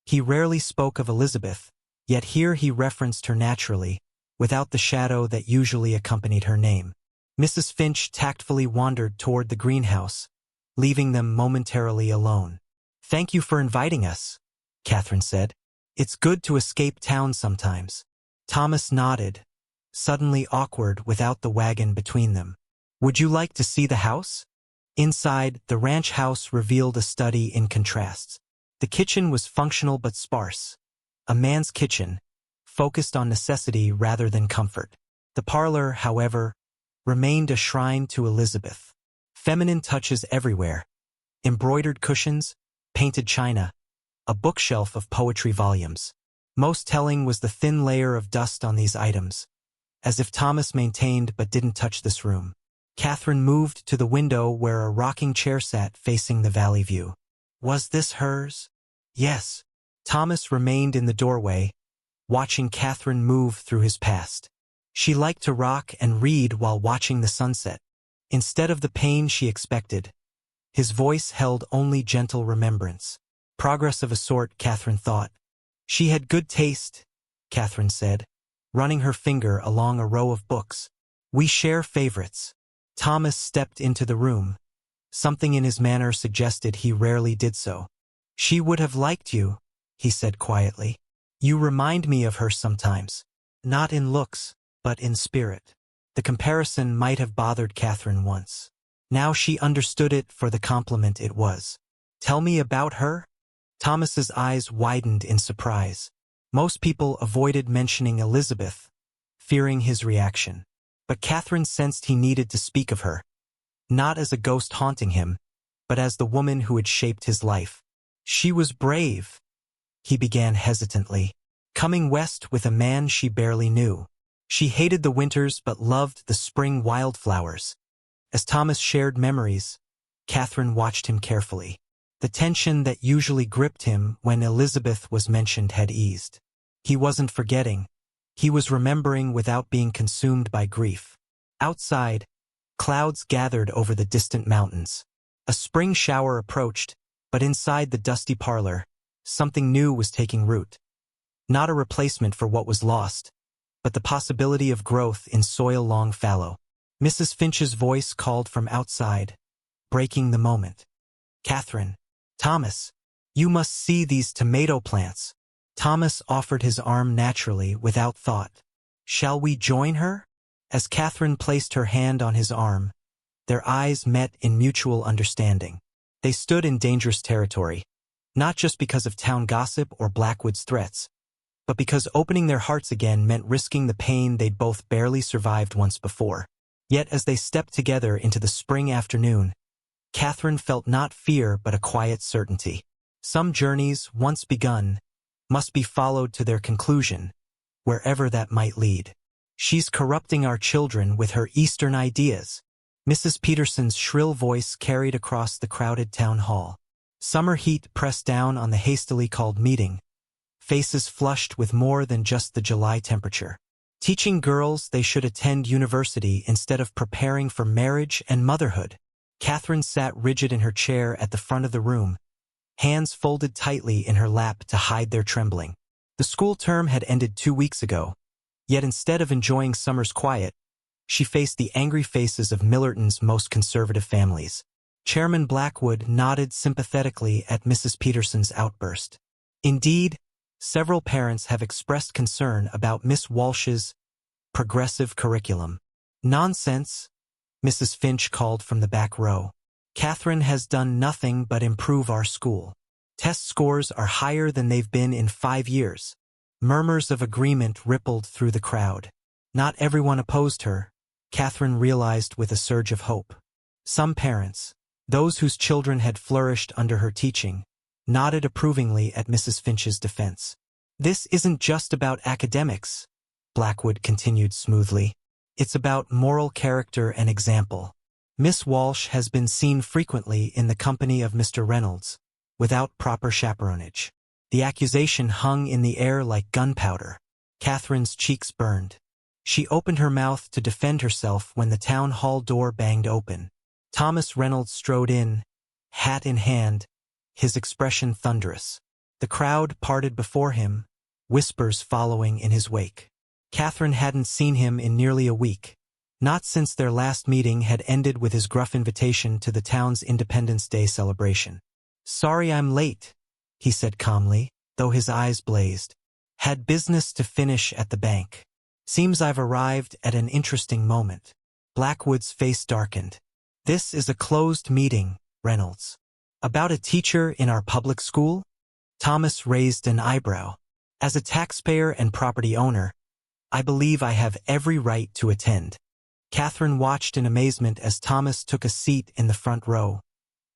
He rarely spoke of Elizabeth, yet here he referenced her naturally, without the shadow that usually accompanied her name. Mrs. Finch tactfully wandered toward the greenhouse, leaving them momentarily alone. Thank you for inviting us, Catherine said. It's good to escape town sometimes. Thomas nodded, suddenly awkward without the wagon between them. Would you like to see the house? Inside, the ranch house revealed a study in contrasts. The kitchen was functional but sparse. A man's kitchen, focused on necessity rather than comfort. The parlor, however, remained a shrine to Elizabeth. Feminine touches everywhere. Embroidered cushions, painted china, a bookshelf of poetry volumes. Most telling was the thin layer of dust on these items, as if Thomas maintained but didn't touch this room. Catherine moved to the window where a rocking chair sat facing the valley view. Was this hers? Yes. Thomas remained in the doorway, watching Catherine move through his past. She liked to rock and read while watching the sunset. Instead of the pain she expected, his voice held only gentle remembrance. Progress of a sort, Catherine thought. She had good taste, Catherine said, running her finger along a row of books. We share favorites. Thomas stepped into the room. Something in his manner suggested he rarely did so. She would have liked you, he said quietly. You remind me of her sometimes. Not in looks, but in spirit. The comparison might have bothered Catherine once. Now she understood it for the compliment it was. Tell me about her? Thomas's eyes widened in surprise. Most people avoided mentioning Elizabeth, fearing his reaction. But Catherine sensed he needed to speak of her. Not as a ghost haunting him, but as the woman who had shaped his life. She was brave, he began hesitantly, coming west with a man she barely knew. She hated the winters but loved the spring wildflowers. As Thomas shared memories, Catherine watched him carefully. The tension that usually gripped him when Elizabeth was mentioned had eased. He wasn't forgetting. He was remembering without being consumed by grief. Outside, clouds gathered over the distant mountains. A spring shower approached, but inside the dusty parlor, something new was taking root. Not a replacement for what was lost, but the possibility of growth in soil long fallow. Mrs. Finch's voice called from outside, breaking the moment. Catherine, Thomas, you must see these tomato plants. Thomas offered his arm naturally, without thought. Shall we join her? As Catherine placed her hand on his arm, their eyes met in mutual understanding. They stood in dangerous territory, not just because of town gossip or Blackwood's threats, but because opening their hearts again meant risking the pain they'd both barely survived once before. Yet as they stepped together into the spring afternoon, Catherine felt not fear but a quiet certainty. Some journeys, once begun, must be followed to their conclusion, wherever that might lead. She's corrupting our children with her Eastern ideas. Mrs. Peterson's shrill voice carried across the crowded town hall. Summer heat pressed down on the hastily called meeting, faces flushed with more than just the July temperature. Teaching girls they should attend university instead of preparing for marriage and motherhood. Catherine sat rigid in her chair at the front of the room, hands folded tightly in her lap to hide their trembling. The school term had ended 2 weeks ago, yet instead of enjoying summer's quiet, she faced the angry faces of Millerton's most conservative families. Chairman Blackwood nodded sympathetically at Mrs. Peterson's outburst. Indeed, several parents have expressed concern about Miss Walsh's progressive curriculum. Nonsense, Mrs. Finch called from the back row. Catherine has done nothing but improve our school. Test scores are higher than they've been in 5 years. Murmurs of agreement rippled through the crowd. Not everyone opposed her, Catherine realized with a surge of hope. Some parents, those whose children had flourished under her teaching, nodded approvingly at Mrs. Finch's defense. This isn't just about academics, Blackwood continued smoothly. It's about moral character and example. Miss Walsh has been seen frequently in the company of Mr. Reynolds, without proper chaperonage. The accusation hung in the air like gunpowder. Catherine's cheeks burned. She opened her mouth to defend herself when the town hall door banged open. Thomas Reynolds strode in, hat in hand, his expression thunderous. The crowd parted before him, whispers following in his wake. Catherine hadn't seen him in nearly a week. Not since their last meeting had ended with his gruff invitation to the town's Independence Day celebration. Sorry I'm late, he said calmly. though his eyes blazed. Had business to finish at the bank. Seems I've arrived at an interesting moment. Blackwood's face darkened. This is a closed meeting, Reynolds. About a teacher in our public school? Thomas raised an eyebrow. As a taxpayer and property owner, I believe I have every right to attend. Catherine watched in amazement as Thomas took a seat in the front row,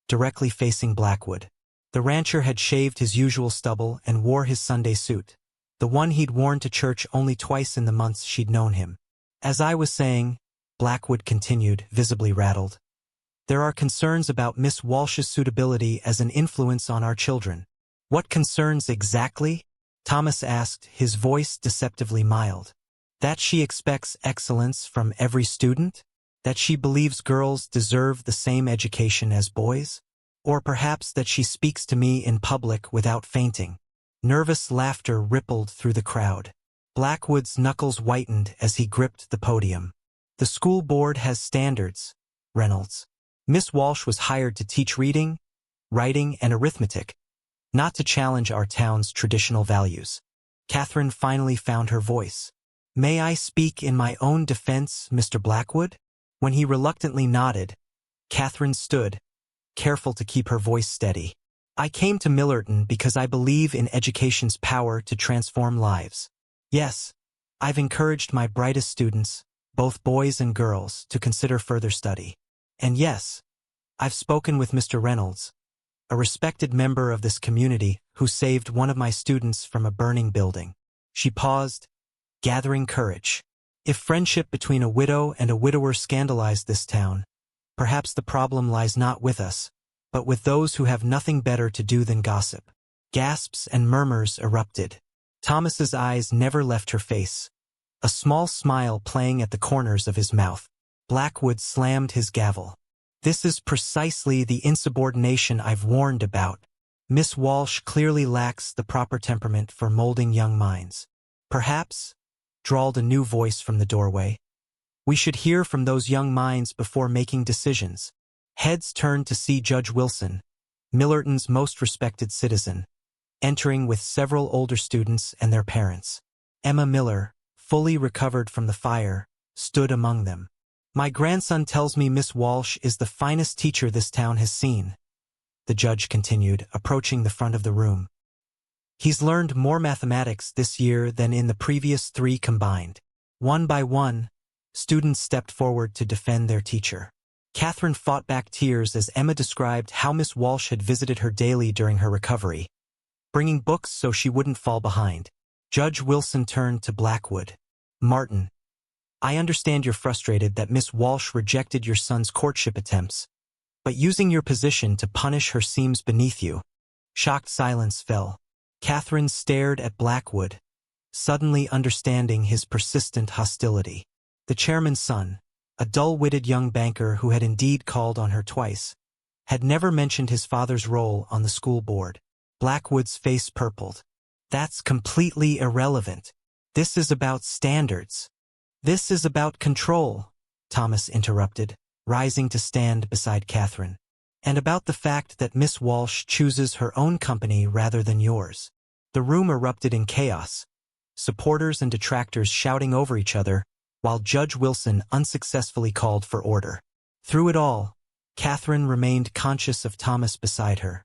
directly facing Blackwood. The rancher had shaved his usual stubble and wore his Sunday suit, the one he'd worn to church only twice in the months she'd known him. As I was saying, Blackwood continued, visibly rattled, there are concerns about Miss Walsh's suitability as an influence on our children. What concerns exactly? Thomas asked, his voice deceptively mild. That she expects excellence from every student? That she believes girls deserve the same education as boys? Or perhaps that she speaks to me in public without fainting? Nervous laughter rippled through the crowd. Blackwood's knuckles whitened as he gripped the podium. The school board has standards, Reynolds. Miss Walsh was hired to teach reading, writing, and arithmetic, not to challenge our town's traditional values. Catherine finally found her voice. May I speak in my own defense, Mr. Blackwood? When he reluctantly nodded, Catherine stood, careful to keep her voice steady. I came to Millerton because I believe in education's power to transform lives. Yes, I've encouraged my brightest students, both boys and girls, to consider further study. And yes, I've spoken with Mr. Reynolds, a respected member of this community who saved one of my students from a burning building. She paused, gathering courage. If friendship between a widow and a widower scandalized this town, perhaps the problem lies not with us, but with those who have nothing better to do than gossip. Gasps and murmurs erupted. Thomas's eyes never left her face, a small smile playing at the corners of his mouth. Blackwood slammed his gavel. This is precisely the insubordination I've warned about. Miss Walsh clearly lacks the proper temperament for molding young minds. Perhaps, drawled a new voice from the doorway, we should hear from those young minds before making decisions. Heads turned to see Judge Wilson, Millerton's most respected citizen, entering with several older students and their parents. Emma Miller, fully recovered from the fire, stood among them. My grandson tells me Miss Walsh is the finest teacher this town has seen, the judge continued, approaching the front of the room. He's learned more mathematics this year than in the previous 3 combined. One by one, students stepped forward to defend their teacher. Catherine fought back tears as Emma described how Miss Walsh had visited her daily during her recovery, bringing books so she wouldn't fall behind. Judge Wilson turned to Blackwood. Martin, I understand you're frustrated that Miss Walsh rejected your son's courtship attempts, but using your position to punish her seems beneath you. Shocked silence fell. Catherine stared at Blackwood, suddenly understanding his persistent hostility. The chairman's son, a dull-witted young banker who had indeed called on her twice, had never mentioned his father's role on the school board. Blackwood's face purpled. That's completely irrelevant. This is about standards. This is about control, Thomas interrupted, rising to stand beside Catherine, and about the fact that Miss Walsh chooses her own company rather than yours. The room erupted in chaos, supporters and detractors shouting over each other, while Judge Wilson unsuccessfully called for order. Through it all, Catherine remained conscious of Thomas beside her,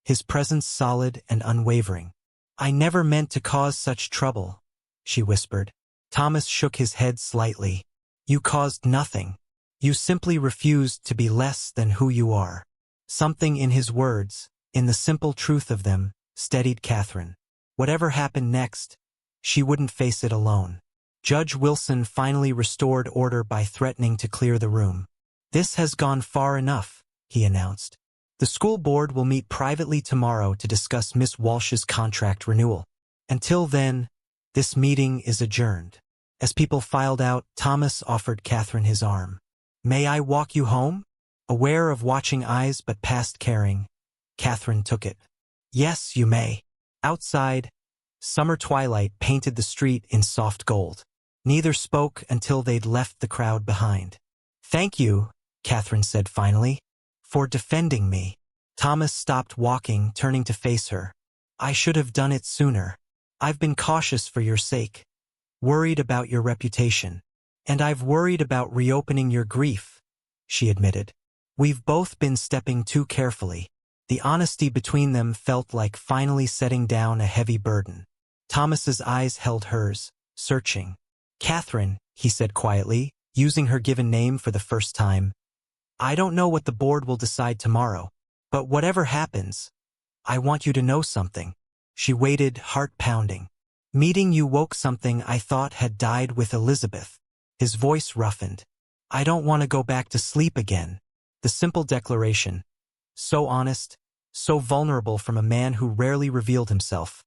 his presence solid and unwavering. I never meant to cause such trouble, she whispered. Thomas shook his head slightly. You caused nothing. You simply refused to be less than who you are. Something in his words, in the simple truth of them, steadied Catherine. Whatever happened next, she wouldn't face it alone. Judge Wilson finally restored order by threatening to clear the room. This has gone far enough, he announced. The school board will meet privately tomorrow to discuss Miss Walsh's contract renewal. Until then, this meeting is adjourned. As people filed out, Thomas offered Catherine his arm. May I walk you home? Aware of watching eyes but past caring, Catherine took it. Yes, you may. Outside, summer twilight painted the street in soft gold. Neither spoke until they'd left the crowd behind. Thank you, Catherine said finally, for defending me. Thomas stopped walking, turning to face her. I should have done it sooner. I've been cautious for your sake. Worried about your reputation. And I've worried about reopening your grief, she admitted. We've both been stepping too carefully. The honesty between them felt like finally setting down a heavy burden. Thomas's eyes held hers, searching. Catherine, he said quietly, using her given name for the first time. I don't know what the board will decide tomorrow, but whatever happens, I want you to know something. She waited, heart pounding. Meeting you woke something I thought had died with Elizabeth. His voice roughened. I don't want to go back to sleep again. The simple declaration. So honest, so vulnerable from a man who rarely revealed himself.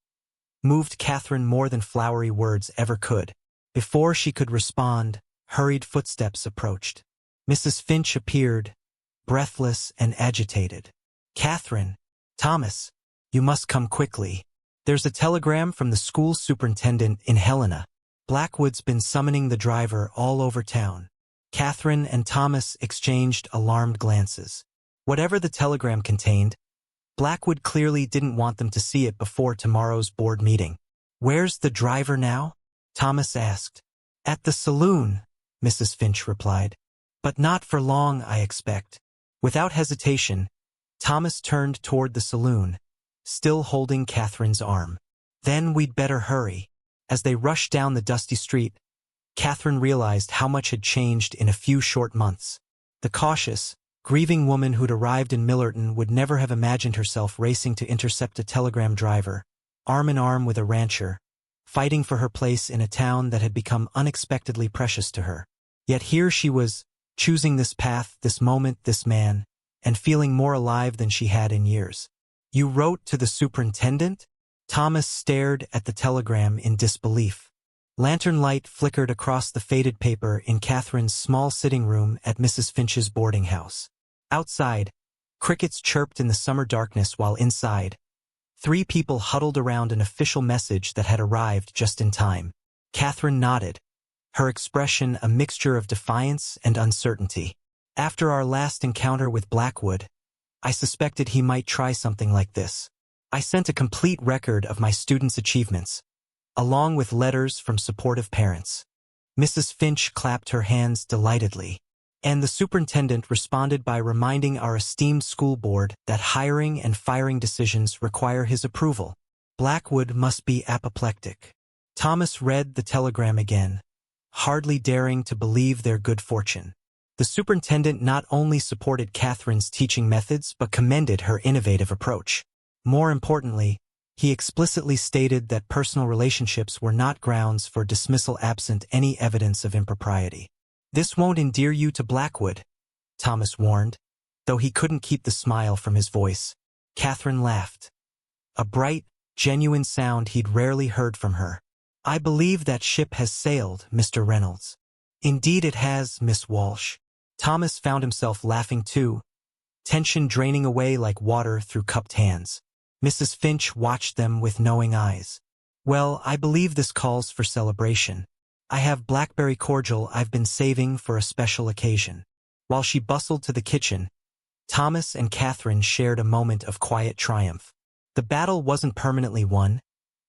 Moved Catherine more than flowery words ever could. Before she could respond, hurried footsteps approached. Mrs. Finch appeared, breathless and agitated. Catherine, Thomas, you must come quickly. There's a telegram from the school superintendent in Helena. Blackwood's been summoning the driver all over town. Catherine and Thomas exchanged alarmed glances. Whatever the telegram contained, Blackwood clearly didn't want them to see it before tomorrow's board meeting. Where's the driver now? Thomas asked. At the saloon, Mrs. Finch replied. But not for long, I expect. Without hesitation, Thomas turned toward the saloon, still holding Catherine's arm. Then we'd better hurry. As they rushed down the dusty street, Catherine realized how much had changed in a few short months. The cautious, grieving woman who'd arrived in Millerton would never have imagined herself racing to intercept a telegram driver, arm in arm with a rancher, fighting for her place in a town that had become unexpectedly precious to her. Yet here she was, choosing this path, this moment, this man, and feeling more alive than she had in years. You wrote to the superintendent? Thomas stared at the telegram in disbelief. Lantern light flickered across the faded paper in Catherine's small sitting room at Mrs. Finch's boarding house. Outside, crickets chirped in the summer darkness while inside, 3 people huddled around an official message that had arrived just in time. Catherine nodded, her expression a mixture of defiance and uncertainty. After our last encounter with Blackwood, I suspected he might try something like this. I sent a complete record of my students' achievements, along with letters from supportive parents. Mrs. Finch clapped her hands delightedly, and the superintendent responded by reminding our esteemed school board that hiring and firing decisions require his approval. Blackwood must be apoplectic. Thomas read the telegram again, hardly daring to believe their good fortune. The superintendent not only supported Catherine's teaching methods but commended her innovative approach. More importantly, he explicitly stated that personal relationships were not grounds for dismissal absent any evidence of impropriety. This won't endear you to Blackwood, Thomas warned, though he couldn't keep the smile from his voice. Catherine laughed. A bright, genuine sound he'd rarely heard from her. I believe that ship has sailed, Mr. Reynolds. Indeed it has, Miss Walsh. Thomas found himself laughing too, tension draining away like water through cupped hands. Mrs. Finch watched them with knowing eyes. Well, I believe this calls for celebration. I have blackberry cordial I've been saving for a special occasion. While she bustled to the kitchen, Thomas and Catherine shared a moment of quiet triumph. The battle wasn't permanently won.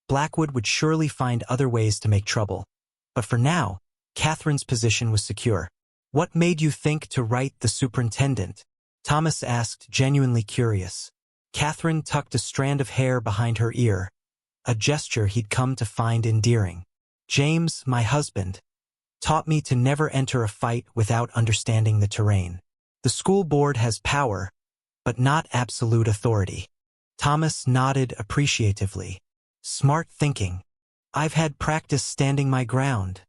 Blackwood would surely find other ways to make trouble. But for now, Catherine's position was secure. What made you think to write the superintendent? Thomas asked, genuinely curious. Catherine tucked a strand of hair behind her ear, a gesture he'd come to find endearing. James, my husband, taught me to never enter a fight without understanding the terrain. The school board has power, but not absolute authority. Thomas nodded appreciatively. Smart thinking. I've had practice standing my ground,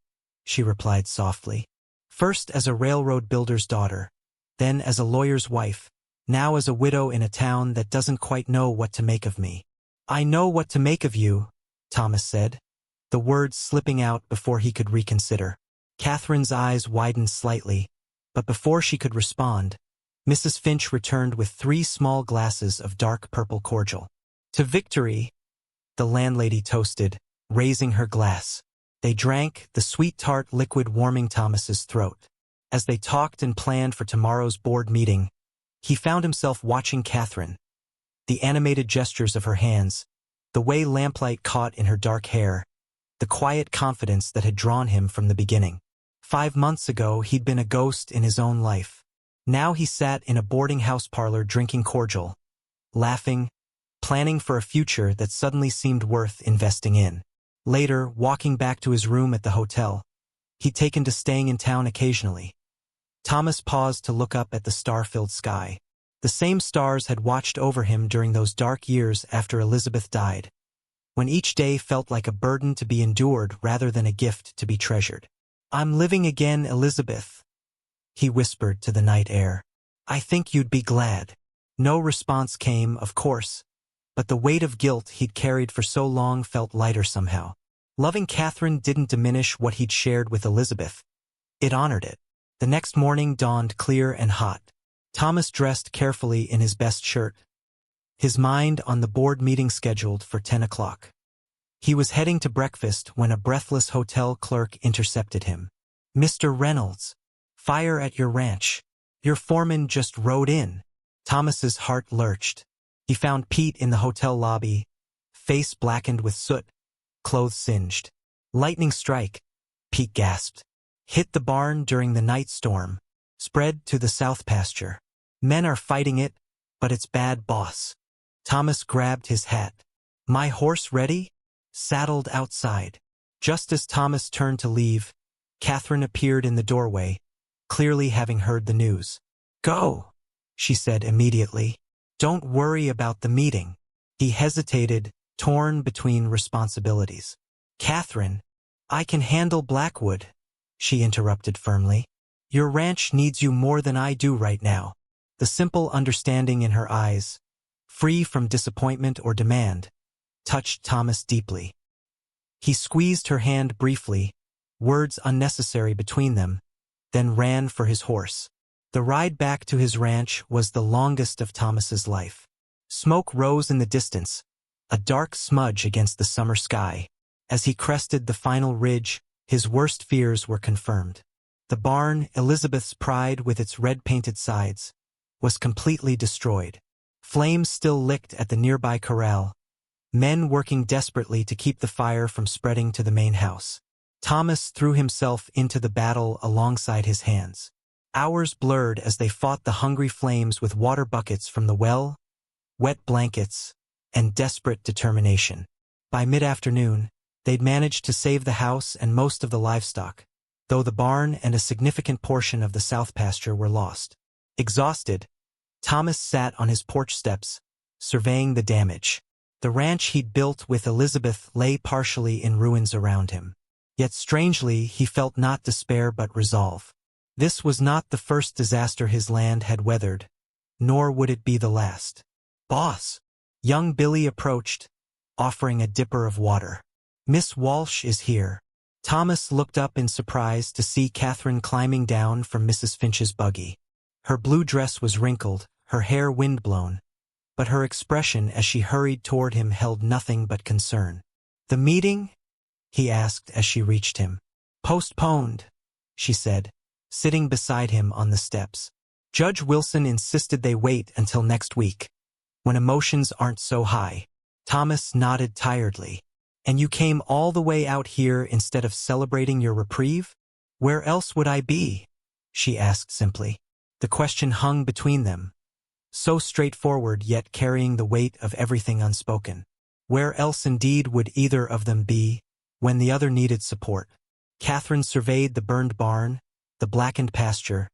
she replied softly. First as a railroad builder's daughter, then as a lawyer's wife, now as a widow in a town that doesn't quite know what to make of me. I know what to make of you, Thomas said, the words slipping out before he could reconsider. Catherine's eyes widened slightly, but before she could respond, Mrs. Finch returned with 3 small glasses of dark purple cordial. To victory, the landlady toasted, raising her glass. They drank, the sweet tart liquid warming Thomas's throat. As they talked and planned for tomorrow's board meeting, he found himself watching Catherine, the animated gestures of her hands, The way lamplight caught in her dark hair, the quiet confidence that had drawn him from the beginning. 5 months ago, he'd been a ghost in his own life. Now he sat in a boarding house parlor drinking cordial, laughing, planning for a future that suddenly seemed worth investing in. Later, walking back to his room at the hotel, he'd taken to staying in town occasionally. Thomas paused to look up at the star-filled sky. The same stars had watched over him during those dark years after Elizabeth died, when each day felt like a burden to be endured rather than a gift to be treasured. "I'm living again, Elizabeth," he whispered to the night air. "I think you'd be glad." No response came, of course, but the weight of guilt he'd carried for so long felt lighter somehow. Loving Catherine didn't diminish what he'd shared with Elizabeth. It honored it. The next morning dawned clear and hot. Thomas dressed carefully in his best shirt, his mind on the board meeting scheduled for 10 o'clock. He was heading to breakfast when a breathless hotel clerk intercepted him. "Mr. Reynolds, fire at your ranch. Your foreman just rode in." Thomas's heart lurched. He found Pete in the hotel lobby, face blackened with soot, clothes singed. "Lightning strike," Pete gasped. "Hit the barn during the night storm. Spread to the south pasture. Men are fighting it, but it's bad, boss." Thomas grabbed his hat. "My horse ready?" "Saddled outside." Just as Thomas turned to leave, Catherine appeared in the doorway, clearly having heard the news. "Go," she said immediately. "Don't worry about the meeting." He hesitated, torn between responsibilities. "Catherine, I can handle Blackwood," she interrupted firmly. "Your ranch needs you more than I do right now." The simple understanding in her eyes, free from disappointment or demand, touched Thomas deeply. He squeezed her hand briefly, words unnecessary between them, then ran for his horse. The ride back to his ranch was the longest of Thomas's life. Smoke rose in the distance, a dark smudge against the summer sky. As he crested the final ridge, his worst fears were confirmed. The barn, Elizabeth's pride with its red-painted sides, was completely destroyed. Flames still licked at the nearby corral, men working desperately to keep the fire from spreading to the main house. Thomas threw himself into the battle alongside his hands. Hours blurred as they fought the hungry flames with water buckets from the well, wet blankets, and desperate determination. By mid-afternoon, they'd managed to save the house and most of the livestock, though the barn and a significant portion of the south pasture were lost. Exhausted, Thomas sat on his porch steps, surveying the damage. The ranch he'd built with Elizabeth lay partially in ruins around him. Yet strangely, he felt not despair but resolve. This was not the first disaster his land had weathered, nor would it be the last. "Boss," young Billy approached, offering a dipper of water. "Miss Walsh is here." Thomas looked up in surprise to see Catherine climbing down from Mrs. Finch's buggy. Her blue dress was wrinkled, her hair windblown, but her expression as she hurried toward him held nothing but concern. "The meeting?" he asked as she reached him. "Postponed," she said, sitting beside him on the steps. "Judge Wilson insisted they wait until next week, when emotions aren't so high." Thomas nodded tiredly. "And you came all the way out here instead of celebrating your reprieve?" "Where else would I be?" she asked simply. The question hung between them, so straightforward yet carrying the weight of everything unspoken. Where else indeed would either of them be, when the other needed support? Catherine surveyed the burned barn, the blackened pasture,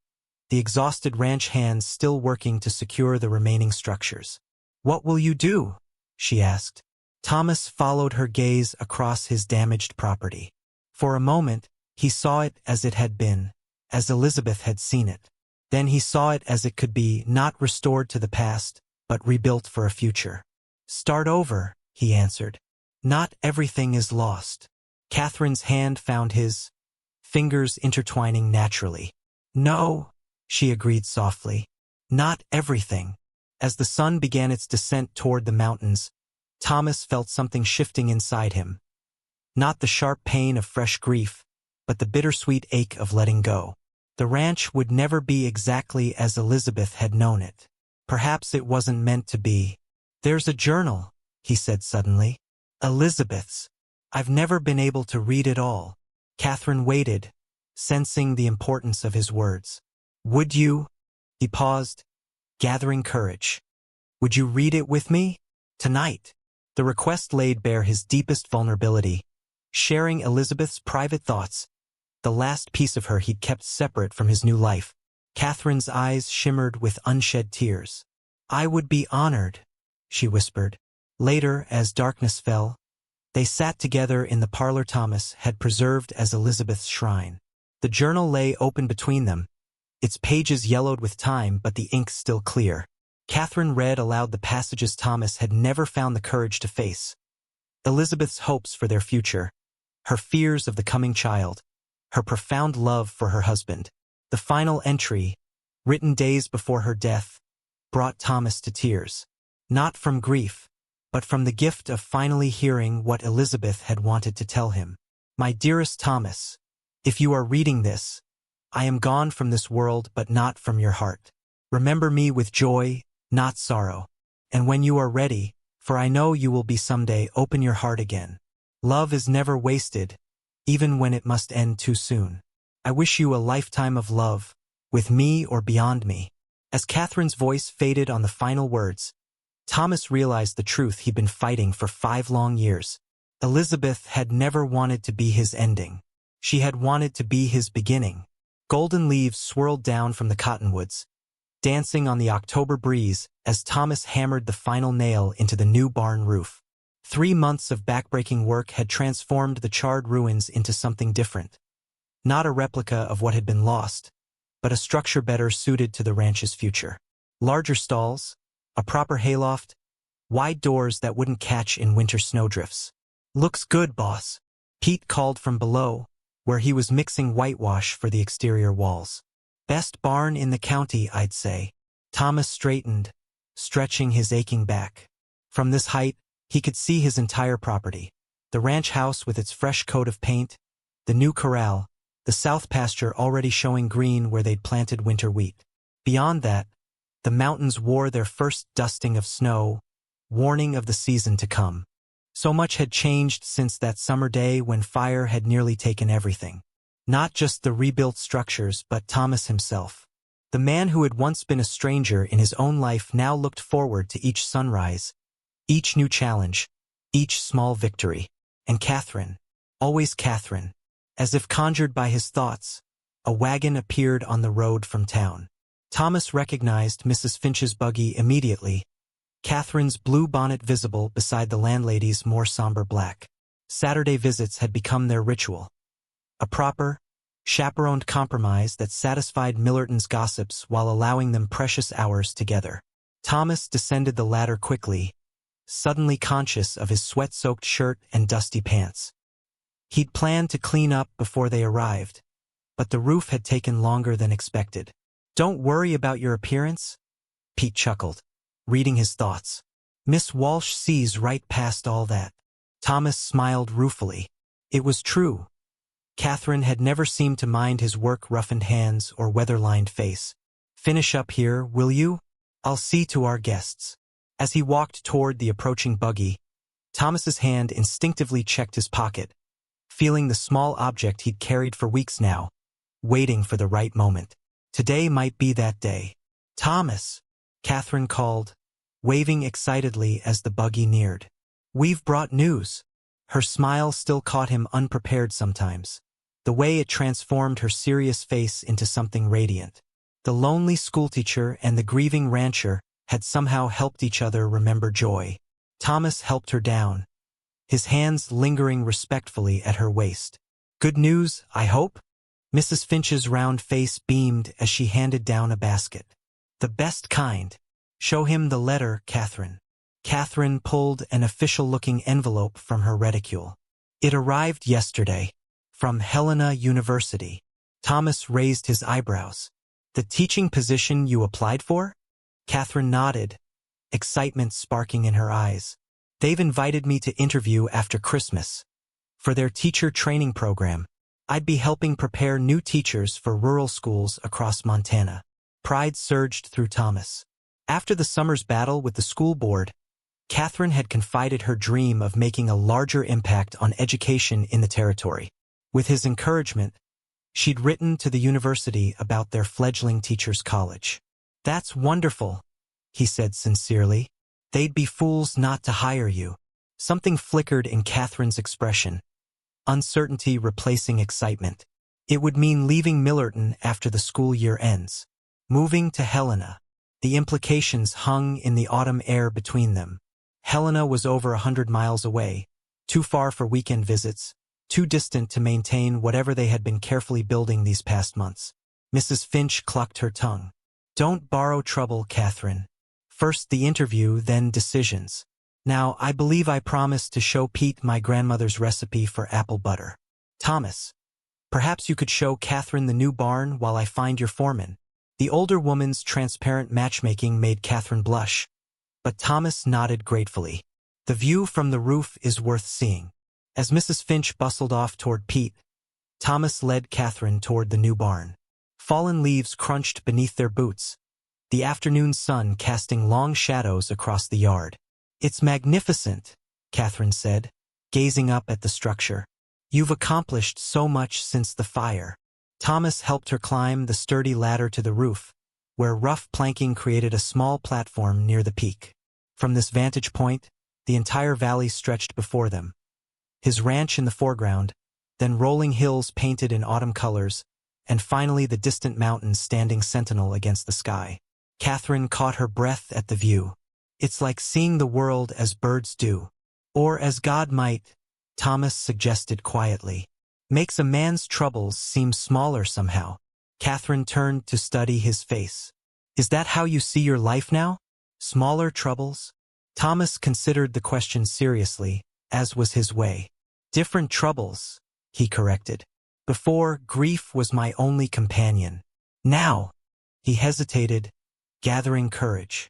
the exhausted ranch hands still working to secure the remaining structures. "What will you do?" she asked. Thomas followed her gaze across his damaged property. For a moment, he saw it as it had been, as Elizabeth had seen it. Then he saw it as it could be, not restored to the past, but rebuilt for a future. "Start over," he answered. "Not everything is lost." Catherine's hand found his, fingers intertwining naturally. "No," she agreed softly. "Not everything." As the sun began its descent toward the mountains, Thomas felt something shifting inside him. Not the sharp pain of fresh grief, but the bittersweet ache of letting go. The ranch would never be exactly as Elizabeth had known it. Perhaps it wasn't meant to be. "There's a journal," he said suddenly. Elizabeth's. I've never been able to read it all. Catherine waited, sensing the importance of his words. Would you? He paused, gathering courage. Would you read it with me? Tonight. The request laid bare his deepest vulnerability, sharing Elizabeth's private thoughts, the last piece of her he'd kept separate from his new life. Catherine's eyes shimmered with unshed tears. I would be honored, she whispered. Later, as darkness fell, they sat together in the parlor Thomas had preserved as Elizabeth's shrine. The journal lay open between them, its pages yellowed with time but the ink still clear. Catherine read aloud the passages Thomas had never found the courage to face. Elizabeth's hopes for their future, her fears of the coming child, her profound love for her husband. The final entry, written days before her death, brought Thomas to tears. Not from grief, but from the gift of finally hearing what Elizabeth had wanted to tell him. My dearest Thomas, if you are reading this, I am gone from this world but not from your heart. Remember me with joy, not sorrow. And when you are ready, for I know you will be someday, open your heart again. Love is never wasted, even when it must end too soon. I wish you a lifetime of love, with me or beyond me. As Catherine's voice faded on the final words, Thomas realized the truth he'd been fighting for 5 long years. Elizabeth had never wanted to be his ending. She had wanted to be his beginning. Golden leaves swirled down from the cottonwoods, dancing on the October breeze as Thomas hammered the final nail into the new barn roof. 3 months of backbreaking work had transformed the charred ruins into something different. Not a replica of what had been lost, but a structure better suited to the ranch's future. Larger stalls, a proper hayloft, wide doors that wouldn't catch in winter snowdrifts. Looks good, boss, Pete called from below, where he was mixing whitewash for the exterior walls. Best barn in the county, I'd say. Thomas straightened, stretching his aching back. From this height, he could see his entire property. The ranch house with its fresh coat of paint, the new corral, the south pasture already showing green where they'd planted winter wheat. Beyond that, the mountains wore their first dusting of snow, warning of the season to come. So much had changed since that summer day when fire had nearly taken everything. Not just the rebuilt structures, but Thomas himself. The man who had once been a stranger in his own life now looked forward to each sunrise, each new challenge, each small victory. And Catherine, always Catherine, as if conjured by his thoughts, a wagon appeared on the road from town. Thomas recognized Mrs. Finch's buggy immediately, Catherine's blue bonnet visible beside the landlady's more somber black. Saturday visits had become their ritual. A proper, chaperoned compromise that satisfied Millerton's gossips while allowing them precious hours together. Thomas descended the ladder quickly, suddenly conscious of his sweat-soaked shirt and dusty pants. He'd planned to clean up before they arrived, but the roof had taken longer than expected. Don't worry about your appearance, Pete chuckled, reading his thoughts. Miss Walsh sees right past all that. Thomas smiled ruefully. It was true. Catherine had never seemed to mind his work-roughened hands or weather-lined face. Finish up here, will you? I'll see to our guests. As he walked toward the approaching buggy, Thomas's hand instinctively checked his pocket, feeling the small object he'd carried for weeks now, waiting for the right moment. Today might be that day. Thomas, Catherine called, waving excitedly as the buggy neared. We've brought news. Her smile still caught him unprepared sometimes, the way it transformed her serious face into something radiant. The lonely schoolteacher and the grieving rancher had somehow helped each other remember joy. Thomas helped her down, his hands lingering respectfully at her waist. Good news, I hope? Mrs. Finch's round face beamed as she handed down a basket. The best kind. Show him the letter, Catherine. Catherine pulled an official-looking envelope from her reticule. It arrived yesterday, from Helena University. Thomas raised his eyebrows. The teaching position you applied for? Catherine nodded, excitement sparking in her eyes. They've invited me to interview after Christmas. For their teacher training program, I'd be helping prepare new teachers for rural schools across Montana. Pride surged through Thomas. After the summer's battle with the school board, Catherine had confided her dream of making a larger impact on education in the territory. With his encouragement, she'd written to the university about their fledgling teachers' college. "That's wonderful," he said sincerely. "They'd be fools not to hire you." Something flickered in Catherine's expression, uncertainty replacing excitement. It would mean leaving Millerton after the school year ends. Moving to Helena. The implications hung in the autumn air between them. Helena was over 100 miles away, too far for weekend visits, too distant to maintain whatever they had been carefully building these past months. Mrs. Finch clucked her tongue. "Don't borrow trouble, Catherine. First the interview, then decisions. Now, I believe I promised to show Pete my grandmother's recipe for apple butter. Thomas, perhaps you could show Catherine the new barn while I find your foreman." The older woman's transparent matchmaking made Catherine blush, but Thomas nodded gratefully. "The view from the roof is worth seeing." As Mrs. Finch bustled off toward Pete, Thomas led Catherine toward the new barn. Fallen leaves crunched beneath their boots, the afternoon sun casting long shadows across the yard. "It's magnificent," Catherine said, gazing up at the structure. "You've accomplished so much since the fire." Thomas helped her climb the sturdy ladder to the roof, where rough planking created a small platform near the peak. From this vantage point, the entire valley stretched before them. His ranch in the foreground, then rolling hills painted in autumn colors, and finally the distant mountains standing sentinel against the sky. Catherine caught her breath at the view. "It's like seeing the world as birds do. Or as God might," Thomas suggested quietly. "Makes a man's troubles seem smaller somehow." Catherine turned to study his face. "Is that how you see your life now? Smaller troubles?" Thomas considered the question seriously, as was his way. "Different troubles," he corrected. "Before, grief was my only companion. Now," he hesitated, gathering courage.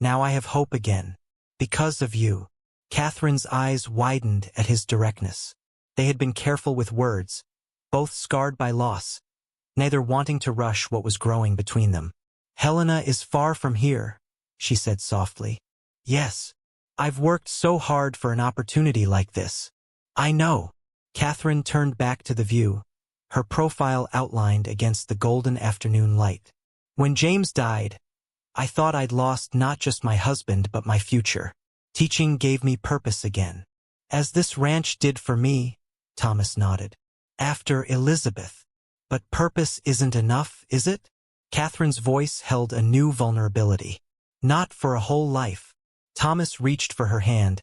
"Now I have hope again. Because of you." Catherine's eyes widened at his directness. They had been careful with words, both scarred by loss, neither wanting to rush what was growing between them. "Helena is far from here," she said softly. "Yes. I've worked so hard for an opportunity like this." "I know." Catherine turned back to the view, her profile outlined against the golden afternoon light. "When James died, I thought I'd lost not just my husband but my future. Teaching gave me purpose again. As this ranch did for me," Thomas nodded. "After Elizabeth. But purpose isn't enough, is it?" Catherine's voice held a new vulnerability. "Not for a whole life." Thomas reached for her hand,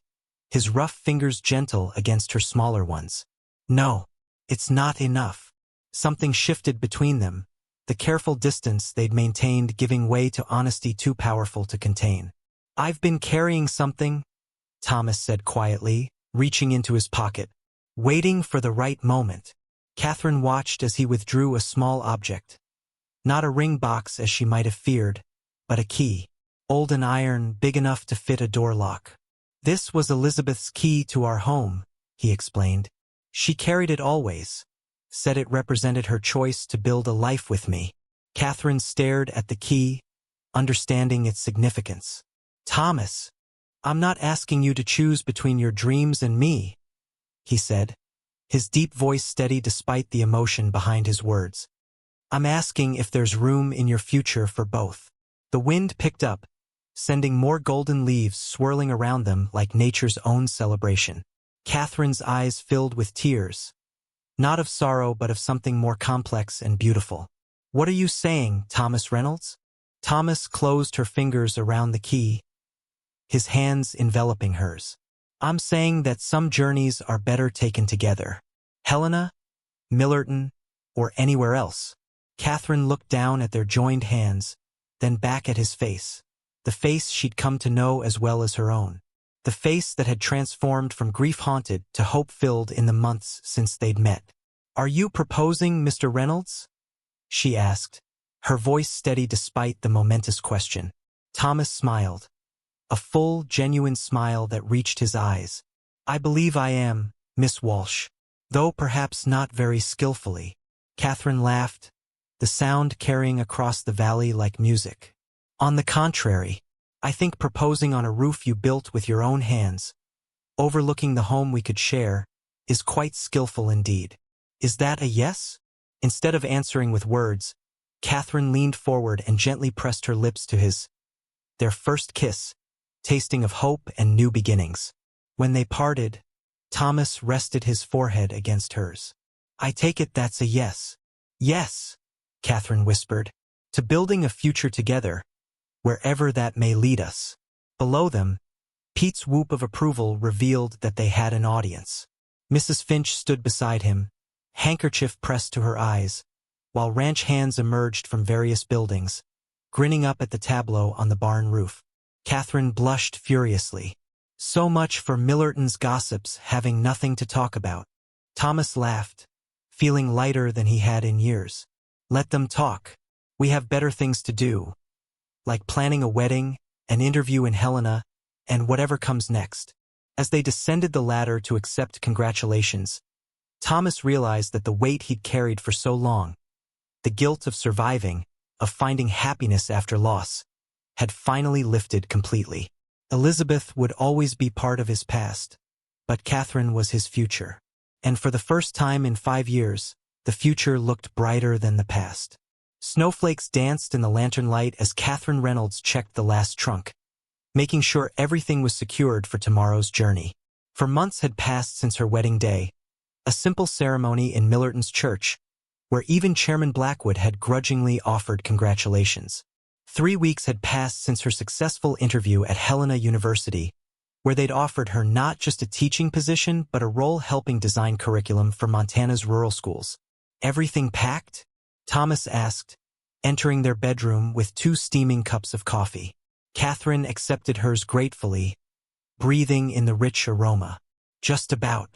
his rough fingers gentle against her smaller ones. "No, it's not enough." Something shifted between them, the careful distance they'd maintained giving way to honesty too powerful to contain. "I've been carrying something," Thomas said quietly, reaching into his pocket, "waiting for the right moment." Catherine watched as he withdrew a small object. Not a ring box as she might have feared, but a key. Old and iron, big enough to fit a door lock. "This was Elizabeth's key to our home," he explained. "She carried it always. Said it represented her choice to build a life with me." Catherine stared at the key, understanding its significance. "Thomas, I'm not asking you to choose between your dreams and me," he said, his deep voice steady despite the emotion behind his words. "I'm asking if there's room in your future for both." The wind picked up, sending more golden leaves swirling around them like nature's own celebration. Catherine's eyes filled with tears. Not of sorrow but of something more complex and beautiful. "What are you saying, Thomas Reynolds?" Thomas closed her fingers around the key, his hands enveloping hers. "I'm saying that some journeys are better taken together. Helena, Millerton, or anywhere else." Catherine looked down at their joined hands, then back at his face. The face she'd come to know as well as her own. The face that had transformed from grief-haunted to hope-filled in the months since they'd met. "Are you proposing, Mr. Reynolds?" she asked, her voice steady despite the momentous question. Thomas smiled. A full, genuine smile that reached his eyes. "I believe I am, Miss Walsh. Though perhaps not very skillfully." Catherine laughed, the sound carrying across the valley like music. "On the contrary, I think proposing on a roof you built with your own hands, overlooking the home we could share, is quite skillful indeed. Is that a yes? Instead of answering with words, Catherine leaned forward and gently pressed her lips to his. Their first kiss, tasting of hope and new beginnings. When they parted, Thomas rested his forehead against hers. I take it that's a yes. Yes, Catherine whispered, to building a future together, wherever that may lead us. Below them, Pete's whoop of approval revealed that they had an audience. Mrs. Finch stood beside him, handkerchief pressed to her eyes, while ranch hands emerged from various buildings, grinning up at the tableau on the barn roof. Catherine blushed furiously. So much for Millerton's gossips having nothing to talk about. Thomas laughed, feeling lighter than he had in years. Let them talk. We have better things to do, like planning a wedding, an interview in Helena, and whatever comes next. As they descended the ladder to accept congratulations, Thomas realized that the weight he'd carried for so long, the guilt of surviving, of finding happiness after loss, had finally lifted completely. Elizabeth would always be part of his past, but Catherine was his future. And for the first time in 5 years, the future looked brighter than the past. Snowflakes danced in the lantern light as Catherine Reynolds checked the last trunk, making sure everything was secured for tomorrow's journey. For months had passed since her wedding day, a simple ceremony in Millerton's church, where even Chairman Blackwood had grudgingly offered congratulations. 3 weeks had passed since her successful interview at Helena University, where they'd offered her not just a teaching position but a role helping design curriculum for Montana's rural schools. Everything packed? Thomas asked, entering their bedroom with 2 steaming cups of coffee. Catherine accepted hers gratefully, breathing in the rich aroma. Just about.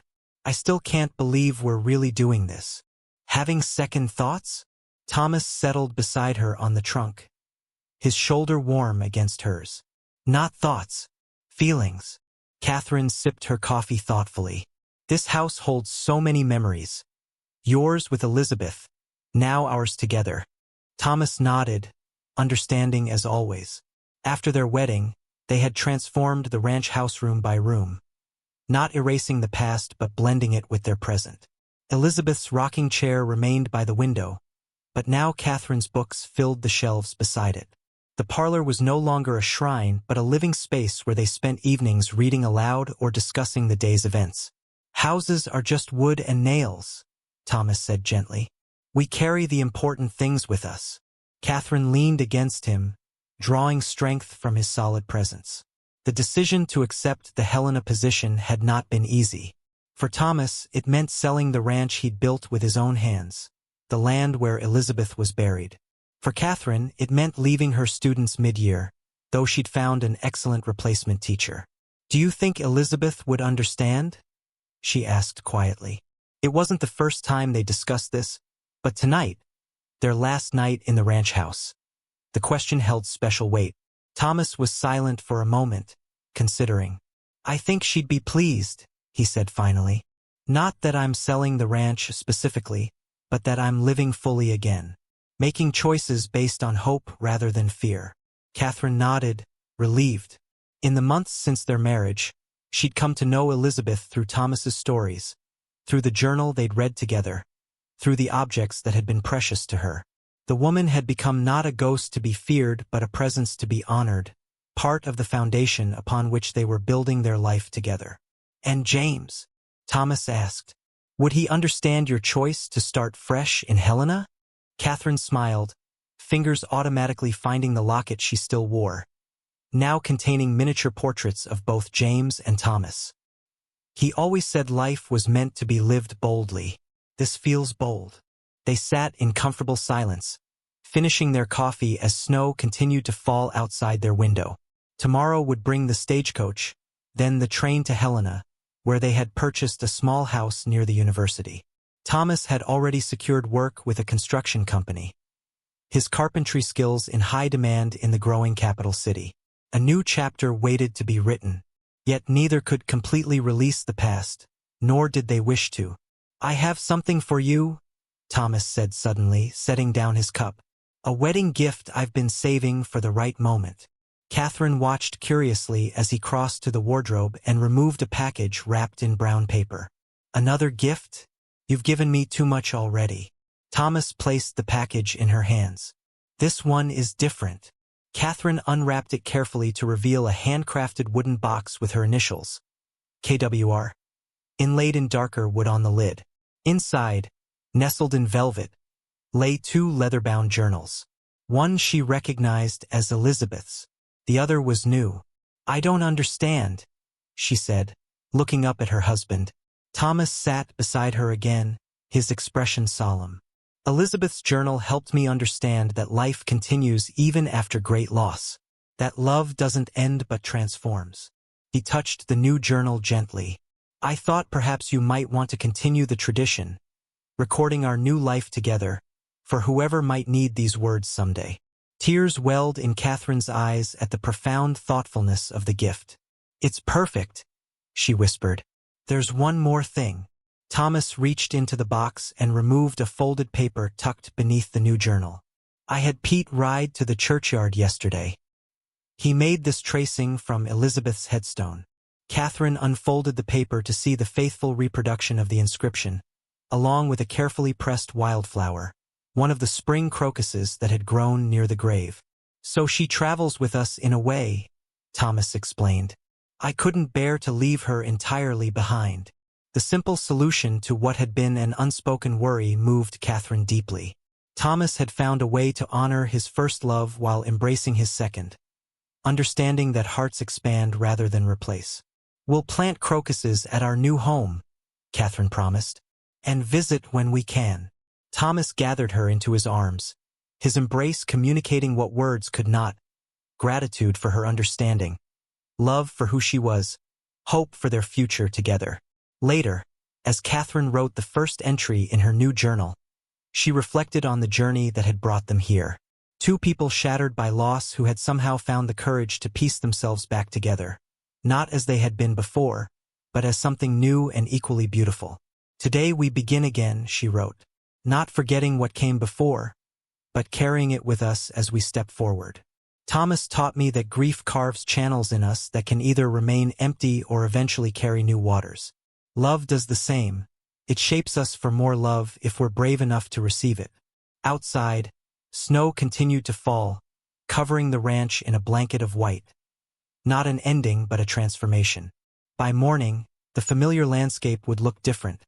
I still can't believe we're really doing this. Having second thoughts? Thomas settled beside her on the trunk, his shoulder warm against hers. Not thoughts, feelings. Catherine sipped her coffee thoughtfully. This house holds so many memories. Yours with Elizabeth, now ours together. Thomas nodded, understanding as always. After their wedding, they had transformed the ranch house room by room, not erasing the past but blending it with their present. Elizabeth's rocking chair remained by the window, but now Catherine's books filled the shelves beside it. The parlor was no longer a shrine but a living space where they spent evenings reading aloud or discussing the day's events. Houses are just wood and nails, Thomas said gently. We carry the important things with us. Catherine leaned against him, drawing strength from his solid presence. The decision to accept the Helena position had not been easy. For Thomas, it meant selling the ranch he'd built with his own hands, the land where Elizabeth was buried. For Catherine, it meant leaving her students mid-year, though she'd found an excellent replacement teacher. Do you think Elizabeth would understand? She asked quietly. It wasn't the first time they discussed this, but tonight, their last night in the ranch house, the question held special weight. Thomas was silent for a moment, considering. I think she'd be pleased, he said finally. Not that I'm selling the ranch specifically, but that I'm living fully again, making choices based on hope rather than fear. Catherine nodded, relieved. In the months since their marriage, she'd come to know Elizabeth through Thomas's stories, through the journal they'd read together, through the objects that had been precious to her. The woman had become not a ghost to be feared but a presence to be honored, part of the foundation upon which they were building their life together. And James? Thomas asked. Would he understand your choice to start fresh in Helena? Catherine smiled, fingers automatically finding the locket she still wore, now containing miniature portraits of both James and Thomas. He always said life was meant to be lived boldly. This feels bold. They sat in comfortable silence, finishing their coffee as snow continued to fall outside their window. Tomorrow would bring the stagecoach, then the train to Helena, where they had purchased a small house near the university. Thomas had already secured work with a construction company, his carpentry skills in high demand in the growing capital city. A new chapter waited to be written, yet neither could completely release the past, nor did they wish to. I have something for you, Thomas said suddenly, setting down his cup. A wedding gift I've been saving for the right moment. Catherine watched curiously as he crossed to the wardrobe and removed a package wrapped in brown paper. Another gift? You've given me too much already. Thomas placed the package in her hands. This one is different. Catherine unwrapped it carefully to reveal a handcrafted wooden box with her initials, KWR, inlaid in darker wood on the lid. Inside, nestled in velvet, lay 2 leather-bound journals. One she recognized as Elizabeth's. The other was new. I don't understand, she said, looking up at her husband. Thomas sat beside her again, his expression solemn. Elizabeth's journal helped me understand that life continues even after great loss, that love doesn't end but transforms. He touched the new journal gently. I thought perhaps you might want to continue the tradition, recording our new life together, for whoever might need these words someday. Tears welled in Catherine's eyes at the profound thoughtfulness of the gift. It's perfect, she whispered. There's one more thing. Thomas reached into the box and removed a folded paper tucked beneath the new journal. I had Pete ride to the churchyard yesterday. He made this tracing from Elizabeth's headstone. Catherine unfolded the paper to see the faithful reproduction of the inscription, along with a carefully pressed wildflower, one of the spring crocuses that had grown near the grave. So she travels with us in a way, Thomas explained. I couldn't bear to leave her entirely behind. The simple solution to what had been an unspoken worry moved Catherine deeply. Thomas had found a way to honor his first love while embracing his second, understanding that hearts expand rather than replace. We'll plant crocuses at our new home, Catherine promised, and visit when we can. Thomas gathered her into his arms, his embrace communicating what words could not: gratitude for her understanding, love for who she was, hope for their future together. Later, as Catherine wrote the first entry in her new journal, she reflected on the journey that had brought them here. 2 people shattered by loss who had somehow found the courage to piece themselves back together, not as they had been before, but as something new and equally beautiful. Today we begin again, she wrote, not forgetting what came before, but carrying it with us as we step forward. Thomas taught me that grief carves channels in us that can either remain empty or eventually carry new waters. Love does the same. It shapes us for more love if we're brave enough to receive it. Outside, snow continued to fall, covering the ranch in a blanket of white. Not an ending, but a transformation. By morning, the familiar landscape would look different,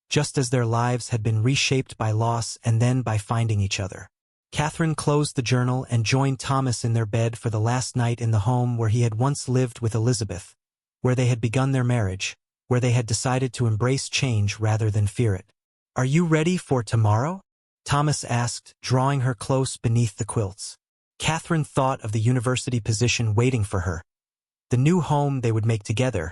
just as their lives had been reshaped by loss and then by finding each other. Catherine closed the journal and joined Thomas in their bed for the last night in the home where he had once lived with Elizabeth, where they had begun their marriage, where they had decided to embrace change rather than fear it. Are you ready for tomorrow? Thomas asked, drawing her close beneath the quilts. Catherine thought of the university position waiting for her, the new home they would make together,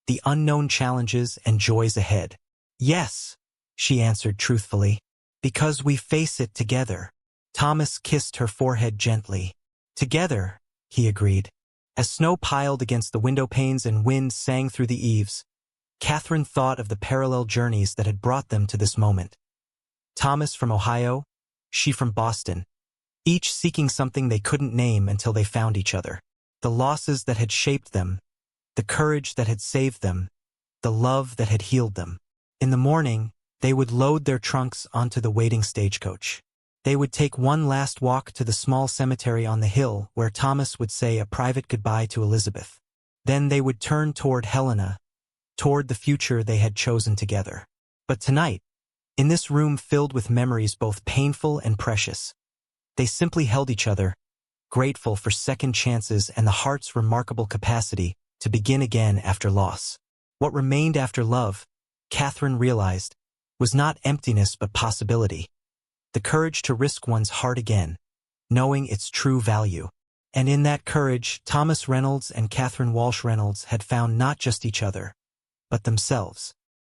the unknown challenges and joys ahead. Yes, she answered truthfully, because we face it together. Thomas kissed her forehead gently. Together, he agreed. As snow piled against the window panes and wind sang through the eaves, Catherine thought of the parallel journeys that had brought them to this moment. Thomas from Ohio, she from Boston, each seeking something they couldn't name until they found each other. The losses that had shaped them, the courage that had saved them, the love that had healed them. In the morning, they would load their trunks onto the waiting stagecoach. They would take one last walk to the small cemetery on the hill where Thomas would say a private goodbye to Elizabeth. Then they would turn toward Helena, toward the future they had chosen together. But tonight, in this room filled with memories both painful and precious, they simply held each other, grateful for second chances and the heart's remarkable capacity to begin again after loss. What remained after love, Catherine realized, was not emptiness but possibility. The courage to risk one's heart again, knowing its true value. And in that courage, Thomas Reynolds and Catherine Walsh Reynolds had found not just each other, but themselves.